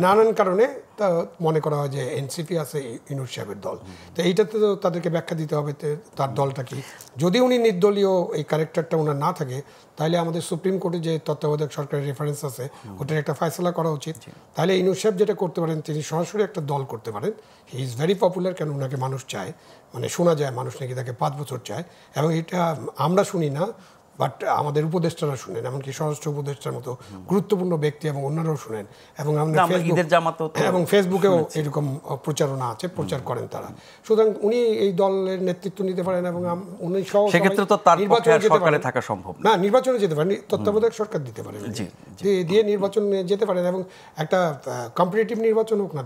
নানান কারণে তা মনে করা হয় যে এনসিপি আছে ইউনূস সাহেবের দল। তো এইটাতে তো তাদেরকে ব্যাখ্যা দিতে হবে তার দলটা কি। যদি উনি নির্দলীয় এই ক্যারেক্টারটা ওনার না থাকে, তাহলে আমাদের সুপ্রিম কোর্টে যে তত্ত্বাবধায়ক সরকারের রেফারেন্স আছে ওটার একটা ফয়সলা করা উচিত। তাহলে ইউনূস সাহেব যেটা করতে পারেন, তিনি সরাসরি একটা দল করতে পারেন। হি ইজ ভেরি পপুলার, কেন ওনাকে মানুষ চায়, মানে শোনা যায় মানুষ নাকি তাকে 5 বছর চায়, এবং এটা আমরা শুনি না, বাট আমাদের উপদেষ্টারা শুনেন, এমনকি স্বরাষ্ট্র উপদেষ্টার মতো গুরুত্বপূর্ণ ব্যক্তি এবং অন্যরাও শুনেন, এবং আমাদের না, আমরা ঈদের জামাতেও তো এবং ফেসবুকেও এরকম প্রচারণা আছে, প্রচার করেন তারা। সুতরাং উনি এই দলের নেতৃত্ব নিতে পারেন এবং উনি সহ সেক্ষেত্রে তো তার পক্ষে আর সরকারে থাকা সম্ভব না, নির্বাচনে যেতে পারেন, তত্ত্বাবধায়ক সরকার দিতে পারেন, দিয়ে নির্বাচনে যেতে পারেন, এবং একটা কম্পিটিটিভ নির্বাচন হোক না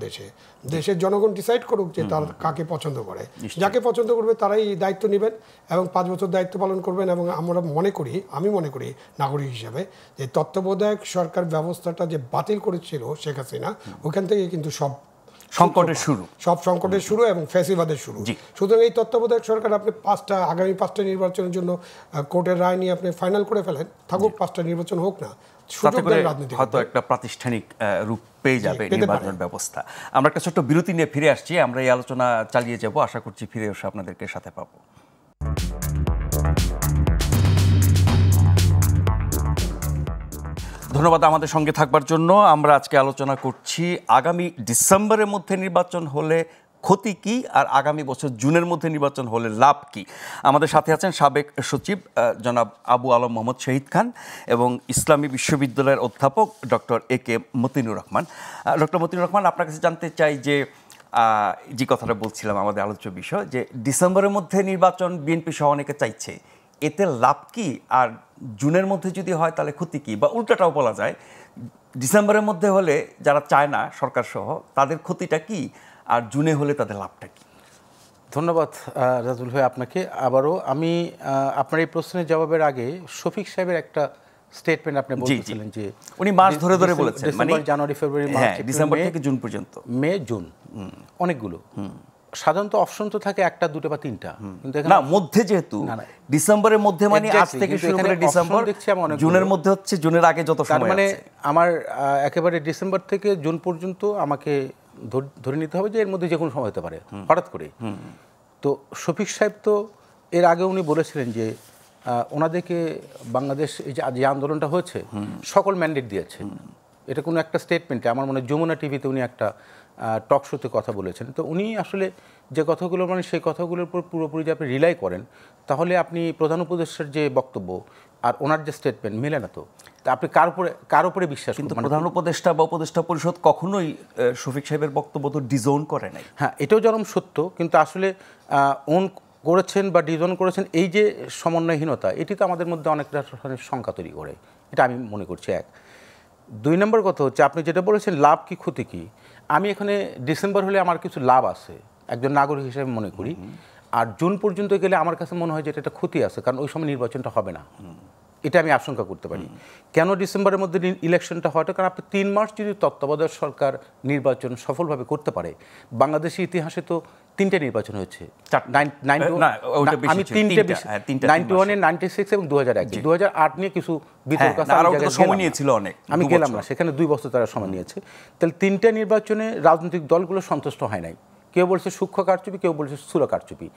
দেশের জনগণ ডিসাইড করুক যে তার কাকে পছন্দ করে, যাকে পছন্দ করবে তারাই দায়িত্ব নেবেন এবং 5 বছর দায়িত্ব পালন করবেন। এবং আমি মনে করি নাগরিক হিসাবে যে তত্ত্বাবধায়ক সরকার ব্যবস্থাটা যে বাতিল করেছিল শেখ হাসিনা, ওখান থেকে কিন্তু সব সংকটের শুরু এবং ফ্যাসিবাদের শুরু। সুতরাং এই তত্ত্বাবধায়ক সরকার আপনি আগামী 5টা নির্বাচনের জন্য কোর্টের রায় নিয়ে আপনি ফাইনাল করে ফেলেন, থাকুক 5টা নির্বাচন হোক না, হয়তো একটা প্রাতিষ্ঠানিক রূপ পেয়ে যাবে নির্বাচন ব্যবস্থা। আমরা একটা ছোট্ট বিরতি নিয়ে ফিরে আসছি, আমরা এই আলোচনা চালিয়ে যাব, আশা করছি ফিরে এসে আপনাদেরকে সাথে পাবো। ধন্যবাদ আমাদের সঙ্গে থাকবার জন্য। আমরা আজকে আলোচনা করছি আগামী ডিসেম্বরের মধ্যে নির্বাচন হলে ক্ষতি কি, আর আগামী বছর জুনের মধ্যে নির্বাচন হলে লাভ কি। আমাদের সাথে আছেন সাবেক সচিব জনাব আবু আলম মোহাম্মদ শহীদ খান এবং ইসলামী বিশ্ববিদ্যালয়ের অধ্যাপক doctor A K Matinur Rahman. Doctor Matinur Rahman, আপনার কাছে জানতে চাই যে কথাটা বলছিলাম আমাদের আলোচ্য বিষয়, যে ডিসেম্বরের মধ্যে নির্বাচন বিএনপি সহ অনেকে চাইছে, এতে লাভ কি, আর জুনের মধ্যে যদি হয় তাহলে ক্ষতি কি, বা উল্টাটাও বলা যায় ডিসেম্বরের মধ্যে হলে যারা চায় না সরকার সহ তাদের ক্ষতিটা কি, আর জুনে হলে তাদের লাভটা কি? ধন্যবাদ রাজুল ভাই আপনাকে। আবারও আমি আপনার এই প্রশ্নের জবাবের আগে শফিক সাহেবের একটা স্টেটমেন্ট আপনি বলছিলেন যে উনি মাস ধরে বলেছেন, মানে জানুয়ারি ফেব্রুয়ারি মার্চ ডিসেম্বর থেকে জুন পর্যন্ত, মে জুন অনেকগুলো। সাধারণত অপশন তো থাকে 1টা 2টা বা 3টা, কিন্তু না মধ্যে যেহেতু ডিসেম্বরের মধ্যে মানে আজ থেকে শুরু করে ডিসেম্বর, জুনের মধ্যে হচ্ছে জুনের আগে যত সময়, মানে আমার একেবারে ডিসেম্বর থেকে জুন পর্যন্ত আমাকে ধরে নিতে হবে যে এর মধ্যে যে কোনো সময় হতে পারে হঠাৎ করে। তো শফিক সাহেব তো এর আগে উনি বলেছিলেন যে ওনাদেরকে বাংলাদেশ এই যে আন্দোলনটা হয়েছে সকল ম্যান্ডেট দিয়েছে, এটা কোনো একটা স্টেটমেন্টে আমার মনে হয় যমুনা টিভিতে উনি একটা টক শোতে কথা বলেছেন। তো উনি আসলে যে কথাগুলো মানে সেই কথাগুলোর উপর পুরোপুরি যে আপনি রিলাই করেন, তাহলে আপনি প্রধান উপদেষ্টার যে বক্তব্য আর ওনার যে স্টেটমেন্ট মেলে না। তো আপনি কার উপরে বিশ্বাস? কিন্তু প্রধান উপদেষ্টা বা উপদেষ্টা পরিষদ কখনোই শফিক সাহেবের বক্তব্য তো ডিজোন করে নাই। হ্যাঁ, এটাও যেরকম সত্য, কিন্তু আসলে ওন করেছেন বা ডিজোন করেছেন, এই যে সমন্বয়হীনতা, এটি তো আমাদের মধ্যে অনেকটা শঙ্কা তৈরি করে, এটা আমি মনে করছি। 1 2 নম্বর কথা হচ্ছে আপনি যেটা বলেছেন লাভ কি ক্ষতি কি, আমি এখানে ডিসেম্বর হলে আমার কিছু লাভ আছে একজন নাগরিক হিসেবে মনে করি, আর জুন পর্যন্ত গেলে আমার কাছে মনে হয় যে এটা ক্ষতি আছে, কারণ ওই সময় নির্বাচনটা হবে না, এটা আমি আশঙ্কা করতে পারি। কেন ডিসেম্বরের মধ্যে ইলেকশনটা হওয়াটা? কারণ আপনি 3 মাস যদি তত্ত্বাবধায়ক সরকার নির্বাচন সফলভাবে করতে পারে, বাংলাদেশের ইতিহাসে তো 3টে নির্বাচন হয়েছে, 91, 96 এবং 2001। 2008 নিয়ে কিছু বিতর্ক আছে, আমি গেলাম না সেখানে, 2 বছর তারা সময় নিয়েছে। তাহলে 3টে নির্বাচনে রাজনৈতিক দলগুলো সন্তুষ্ট হয় নাই, কেউ বলছে সূক্ষ্ম কারচুপি, কেউ বলছে স্থূল কারচুপি।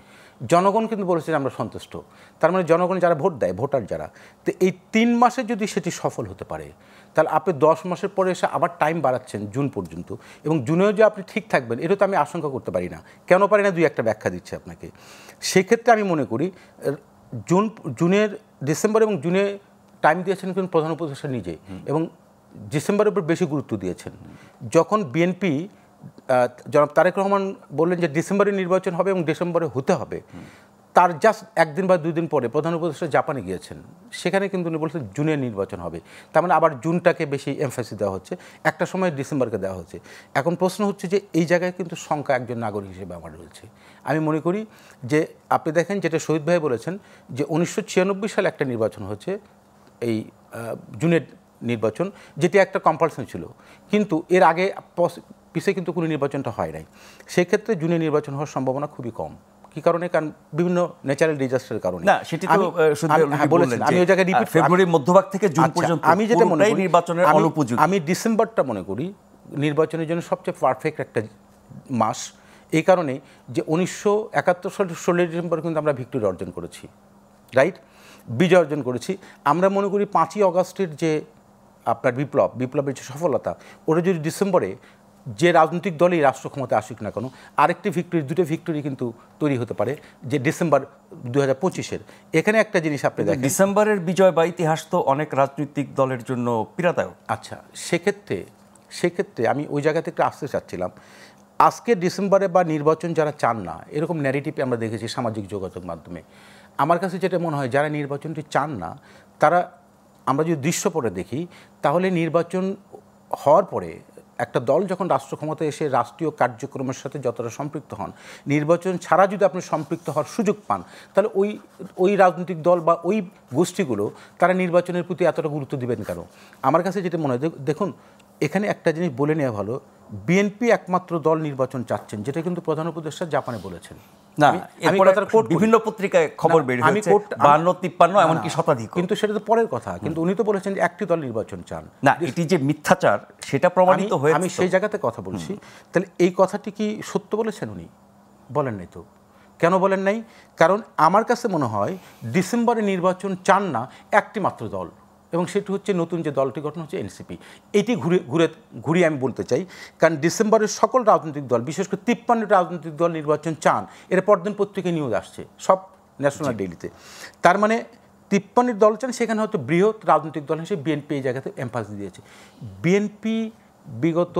জনগণ কিন্তু বলেছে যে আমরা সন্তুষ্ট। তার মানে জনগণ যারা ভোট দেয়, ভোটার যারা, তো এই 3 মাসে যদি সেটি সফল হতে পারে, তাহলে আপনি 10 মাসের পরে এসে আবার টাইম বাড়াচ্ছেন জুন পর্যন্ত, এবং জুনেও যে আপনি ঠিক থাকবেন এটা তো আমি আশঙ্কা করতে পারি না। কেন পারি না? 2-1টা ব্যাখ্যা দিচ্ছি আপনাকে। সেক্ষেত্রে আমি মনে করি ডিসেম্বর এবং জুনে টাইম দিয়েছেন কিন্তু প্রধান উপদেষ্টা নিজে, এবং ডিসেম্বরের উপর বেশি গুরুত্ব দিয়েছেন। যখন বিএনপি জনাব তারেক রহমান বললেন যে ডিসেম্বরে নির্বাচন হবে এবং ডিসেম্বরে হতে হবে, তার জাস্ট 1 দিন বা 2 দিন পরে প্রধান উপদেষ্টা জাপানে গিয়েছেন, সেখানে কিন্তু উনি বলছেন জুনে নির্বাচন হবে। তার মানে আবার জুনটাকে বেশি এমফাসিস দেওয়া হচ্ছে, একটা সময় ডিসেম্বরকে দেওয়া হচ্ছে। এখন প্রশ্ন হচ্ছে যে এই জায়গায় কিন্তু সংখ্যা একজন নাগরিক হিসেবে আমার রয়েছে। আমি মনে করি যে আপনি দেখেন যেটা শহীদ ভাই বলেছেন যে 1996 সালে একটা নির্বাচন হচ্ছে, এই জুনের নির্বাচন, যেটি একটা কম্পালশন ছিল, কিন্তু এর আগে পিছিয়ে কিন্তু কোনো নির্বাচনটা হয় নাই। সেক্ষেত্রে জুনে নির্বাচন হওয়ার সম্ভাবনা খুবই কম। কি কারণে? কারণ বিভিন্ন ন্যাচারাল ডিজাস্টারের কারণে। না, সেটি তো বলেছেন আমি ওই জায়গায় রিপিট, ফেব্রুয়ারির মধ্যভাগ থেকে জুন পর্যন্ত আমি যেটা মনে করি নির্বাচনের অনুপযোগী। আমি ডিসেম্বরটা মনে করি নির্বাচনের জন্য সবচেয়ে পারফেক্ট একটা মাস, এই কারণে যে 1971 সালের 16 ডিসেম্বর কিন্তু আমরা ভিক্টোরি অর্জন করেছি, রাইট, বিজয় অর্জন করেছি। আমরা মনে করি 5ই অগাস্টের যে আপনার বিপ্লবের যে সফলতা, ওটা যদি ডিসেম্বরে যে রাজনৈতিক দলই রাষ্ট্র ক্ষমতা আসুক না কেন, আরেকটি ভিক্টরি, দুটো ভিক্টরি কিন্তু তৈরি হতে পারে, যে ডিসেম্বর 2025-এর। এখানে একটা জিনিস আপনি দেখেন, ডিসেম্বরের বিজয় বা ইতিহাস তো অনেক রাজনৈতিক দলের জন্য পীড়াদায়ক। আচ্ছা, সেক্ষেত্রে আমি ওই জায়গা থেকে আসতে চাচ্ছিলাম, আজকে ডিসেম্বরে বা নির্বাচন যারা চান না, এরকম ন্যারেটিভ আমরা দেখেছি সামাজিক যোগাযোগ মাধ্যমে। আমার কাছে যেটা মনে হয়, যারা নির্বাচনটি চান না, তারা, আমরা যদি দৃশ্যপটে দেখি, তাহলে নির্বাচন হওয়ার পরে একটা দল যখন রাষ্ট্র ক্ষমতায় এসে রাষ্ট্রীয় কার্যক্রমের সাথে যতটা সম্পৃক্ত হন, নির্বাচন ছাড়া যদি আপনি সম্পৃক্ত হওয়ার সুযোগ পান, তাহলে ওই রাজনৈতিক দল বা ওই গোষ্ঠীগুলো তারা নির্বাচনের প্রতি এতটা গুরুত্ব দিবেন কেন? আমার কাছে যেটা মনে হয়, দেখুন এখানে একটা জিনিস বলে নেওয়া ভালো, বিএনপি একমাত্র দল নির্বাচন চাচ্ছেন, যেটা কিন্তু প্রধান উপদেষ্টা জাপানে বলেছেন। না, এরপরে বিভিন্ন পত্রিকায় খবর বের হয়েছে 52-53 এমনকি শতাধিক, কিন্তু সেটা তো পরের কথা। কিন্তু উনি তো বলেছেন যে একটি দল নির্বাচন চান। না, এটি যে মিথ্যাচার সেটা প্রমাণিত হয়েছে। আমি সেই জায়গাতে কথা বলছি। তাহলে এই কথাটি কি সত্য বলেছেন উনি? বলেন নাই তো। কেন বলেন নাই? কারণ আমার কাছে মনে হয় ডিসেম্বরে নির্বাচন চান না একটি মাত্র দল, এবং সেটি হচ্ছে নতুন যে দলটি গঠন হচ্ছে এনসিপি। এটি ঘুরিয়ে আমি বলতে চাই, কারণ ডিসেম্বরের সকল রাজনৈতিক দল, বিশেষ করে 53 রাজনৈতিক দল নির্বাচন চান, এর পরদিন পত্রিকায় নিউজ আসছে সব ন্যাশনাল ডেইলিতে। তার মানে 53 দল চান, সেখানে হয়তো বৃহৎ রাজনৈতিক দল হিসেবে বিএনপি এই জায়গাতে এমফাসিস দিয়েছে। বিএনপি বিগত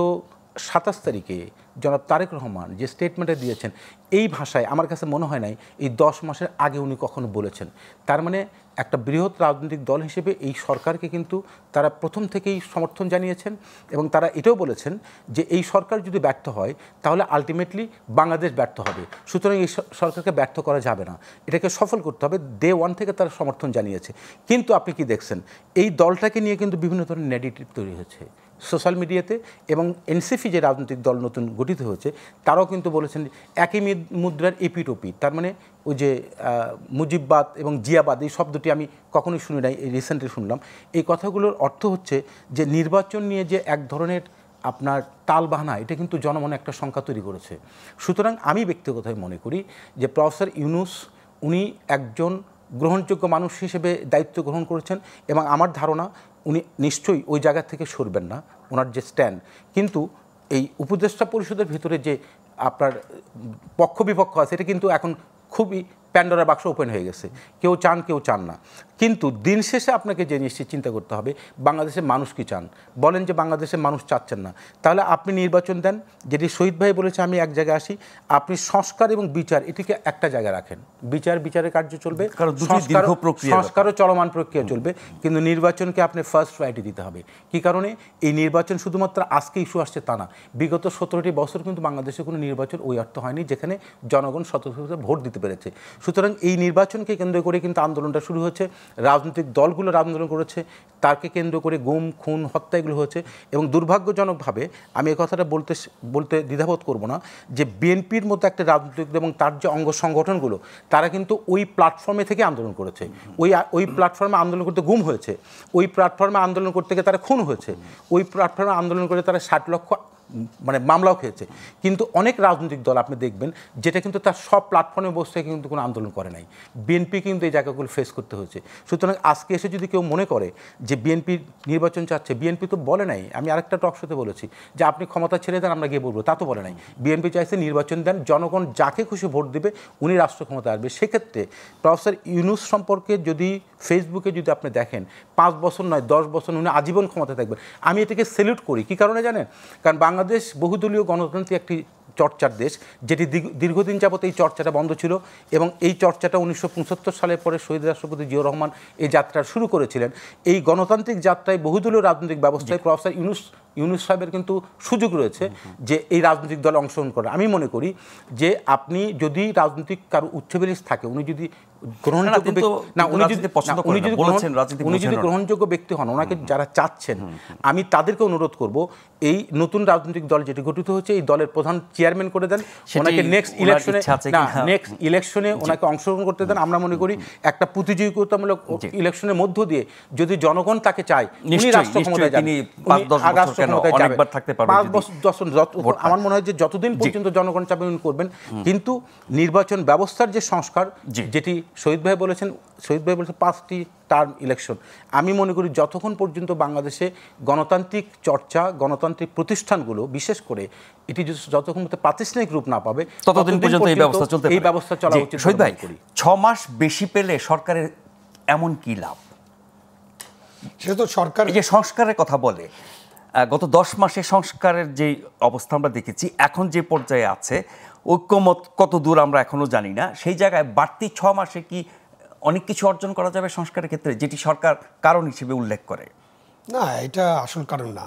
27 তারিখে জনাব তারেক রহমান যে স্টেটমেন্টে দিয়েছেন, এই ভাষায় আমার কাছে মনে হয় নাই এই 10 মাসের আগে উনি কখনো বলেছেন। তার মানে একটা বৃহৎ রাজনৈতিক দল হিসেবে এই সরকারকে কিন্তু তারা প্রথম থেকেই সমর্থন জানিয়েছেন, এবং তারা এটাও বলেছেন যে এই সরকার যদি ব্যর্থ হয় তাহলে আলটিমেটলি বাংলাদেশ ব্যর্থ হবে, সুতরাং এই সরকারকে ব্যর্থ করা যাবে না, এটাকে সফল করতে হবে। ডে 1 থেকে তারা সমর্থন জানিয়েছে। কিন্তু আপনি কি দেখছেন, এই দলটাকে নিয়ে কিন্তু বিভিন্ন ধরনের নেগেটিভ তৈরি হয়েছে সোশ্যাল মিডিয়াতে, এবং এনসিপি যে রাজনৈতিক দল নতুন গঠিত হয়েছে তারাও কিন্তু বলেছেন একই মুদ্রার এপিটোপি। তার মানে ওই যে মুজিববাদ এবং জিয়াবাদ, এই শব্দটি আমি কখনোই শুনি নাই, এই রিসেন্টলি শুনলাম। এই কথাগুলোর অর্থ হচ্ছে যে নির্বাচন নিয়ে যে এক ধরনের আপনার টালবাহানা, এটা কিন্তু জনমনে একটা শঙ্কা তৈরি করেছে। সুতরাং আমি ব্যক্তিগতভাবে মনে করি যে প্রফেসর ইউনূস উনি একজন গ্রহণযোগ্য মানুষ হিসেবে দায়িত্ব গ্রহণ করেছেন, এবং আমার ধারণা উনি নিশ্চয়ই ওই জায়গা থেকে সরবেন না, ওনার যে স্ট্যান্ড। কিন্তু এই উপদেষ্টা পরিষদের ভিতরে যে আপনার পক্ষ বিপক্ষ আছে, এটা কিন্তু এখন খুবই প্যান্ডোরা বাক্স ওপেন হয়ে গেছে, কেউ চান কেউ চান না। কিন্তু দিন শেষে আপনাকে যে নিশ্চিত চিন্তা করতে হবে, বাংলাদেশের মানুষ কি চান। বলেন যে বাংলাদেশের মানুষ চাচ্ছেন না, তাহলে আপনি নির্বাচন দেন। যেটি শহীদ ভাই বলেছে, আমি এক জায়গায় আসি, আপনি সংস্কার এবং বিচার এটিকে একটা জায়গায় রাখেন। বিচারের কার্য চলবে, সংস্কারও চলমান প্রক্রিয়া চলবে, কিন্তু নির্বাচনকে আপনি ফার্স্ট প্রায়োরিটি দিতে হবে। কি কারণে? এই নির্বাচন শুধুমাত্র আজকে ইস্যু আসছে তা না, বিগত 17টি বছর কিন্তু বাংলাদেশে কোনো নির্বাচন ওই অর্থ হয়নি যেখানে জনগণ স্বতঃস্ফূর্ত ভোট দিতে পেরেছে। সুতরাং এই নির্বাচনকে কেন্দ্র করে কিন্তু আন্দোলনটা শুরু হয়েছে, রাজনৈতিক দলগুলো আন্দোলন করেছে, তাকে কেন্দ্র করে গুম খুন হত্যা এগুলো হয়েছে। এবং দুর্ভাগ্যজনকভাবে আমি এই কথাটা বলতে দ্বিধাবোধ করব না যে বিএনপির মতো একটা রাজনৈতিক এবং তার যে অঙ্গ সংগঠনগুলো, তারা কিন্তু ওই প্ল্যাটফর্মে থেকে আন্দোলন করেছে। ওই প্ল্যাটফর্মে আন্দোলন করতে গুম হয়েছে, ওই প্ল্যাটফর্মে আন্দোলন করতে গিয়ে তারা খুন হয়েছে, ওই প্ল্যাটফর্মে আন্দোলন করে তারা 60 লক্ষ মামলাও খেয়েছে। কিন্তু অনেক রাজনৈতিক দল আপনি দেখবেন যেটা কিন্তু তার সব প্ল্যাটফর্মে বসে কিন্তু কোনো আন্দোলন করে নাই। বিএনপি কিন্তু এই জায়গাগুলো ফেস করতে হয়েছে। সুতরাং আজকে এসে যদি কেউ মনে করে যে বিএনপি নির্বাচন চাচ্ছে, বিএনপি তো বলে নাই, আমি আরেকটা টক শোতে বলেছি যে আপনি ক্ষমতা ছেড়ে দেন আমরা গিয়ে বলবো, তা তো বলে নাই। বিএনপি চাইছে নির্বাচন দেন, জনগণ যাকে খুশি ভোট দেবে উনি রাষ্ট্র ক্ষমতা আসবে। সেক্ষেত্রে প্রফেসর ইউনূস সম্পর্কে যদি ফেসবুকে যদি আপনি দেখেন, 5 বছর নয় 10 বছর উনি আজীবন ক্ষমতা থাকবেন। আমি এটাকে স্যালুট করি। কী কারণে জানেন? কারণ বাংলাদেশ বহুদলীয় গণতান্ত্রিক একটি চর্চার দেশ, যেটি দীর্ঘদিন যাবত এই চর্চাটা বন্ধ ছিল, এবং এই চর্চাটা 1975 সালের পরে শহীদ রাষ্ট্রপতি জিয়াউর রহমান এই যাত্রা শুরু করেছিলেন। এই গণতান্ত্রিক যাত্রায় বহুদলীয় রাজনৈতিক ব্যবস্থায় প্রফেসর ইউনূস সাহেবের কিন্তু সুযোগ রয়েছে যে এই রাজনৈতিক দলে অংশগ্রহণ করা। আমি মনে করি যে আপনি যদি রাজনৈতিক কারো উচ্চবেশ থাকে, উনি যদি গ্রহণযোগ্য ব্যক্তি হন, ওনাকে যারা চাচ্ছেন, আমি তাদেরকে অনুরোধ করব এই নতুন রাজনৈতিক দল যেটি গঠিত হচ্ছে, এই দলের প্রধান চেয়ারম্যান করে দেন, ওনাকে নেক্সট ইলেকশনে ওনাকে অংশগ্রহণ করতে দেন। আমরা মনে করি একটা প্রতিযোগিতামূলক ইলেকশনের মধ্য দিয়ে যদি জনগণ তাকে চায়, উনি রাষ্ট্র ক্ষমতায় যাবেন, আমার মনে হয় যে যতদিন পর্যন্ত জনগণ চাবে উনি করবেন। কিন্তু নির্বাচন ব্যবস্থার যে সংস্কার, যেটি শহীদ ভাই বলেছেন শহীদ ভাই বলছে 5টি টার্ম ইলেকশন। আমি মনে করি যতক্ষণ পর্যন্ত বাংলাদেশে গণতান্ত্রিক চর্চা, গণতান্ত্রিক প্রতিষ্ঠানগুলো বিশেষ করে এটি যতক্ষণ প্রাতিষ্ঠানিক রূপ না পাবে ততদিন পর্যন্ত এই ব্যবস্থা চলতে পারে। এই ব্যবস্থা চলা উচিত। শহীদ ভাই, 6 মাস বেশি পেলে সরকারের এমন কি লাভ? সেটা তো সরকার এই যে সংস্কারের কথা বলে, গত 10 মাসে সংস্কারের যে অবস্থা আমরা দেখেছি, এখন যে পর্যায়ে আছে, ঐক্যমত কত দূর আমরা এখনো জানি না। সেই জায়গায় বাড়তি 6 মাসে কি অনেক কিছু অর্জন করা যাবে সংস্কারের ক্ষেত্রে, যেটি সরকার কারণ হিসেবে উল্লেখ করে? না, এটা আসল কারণ না।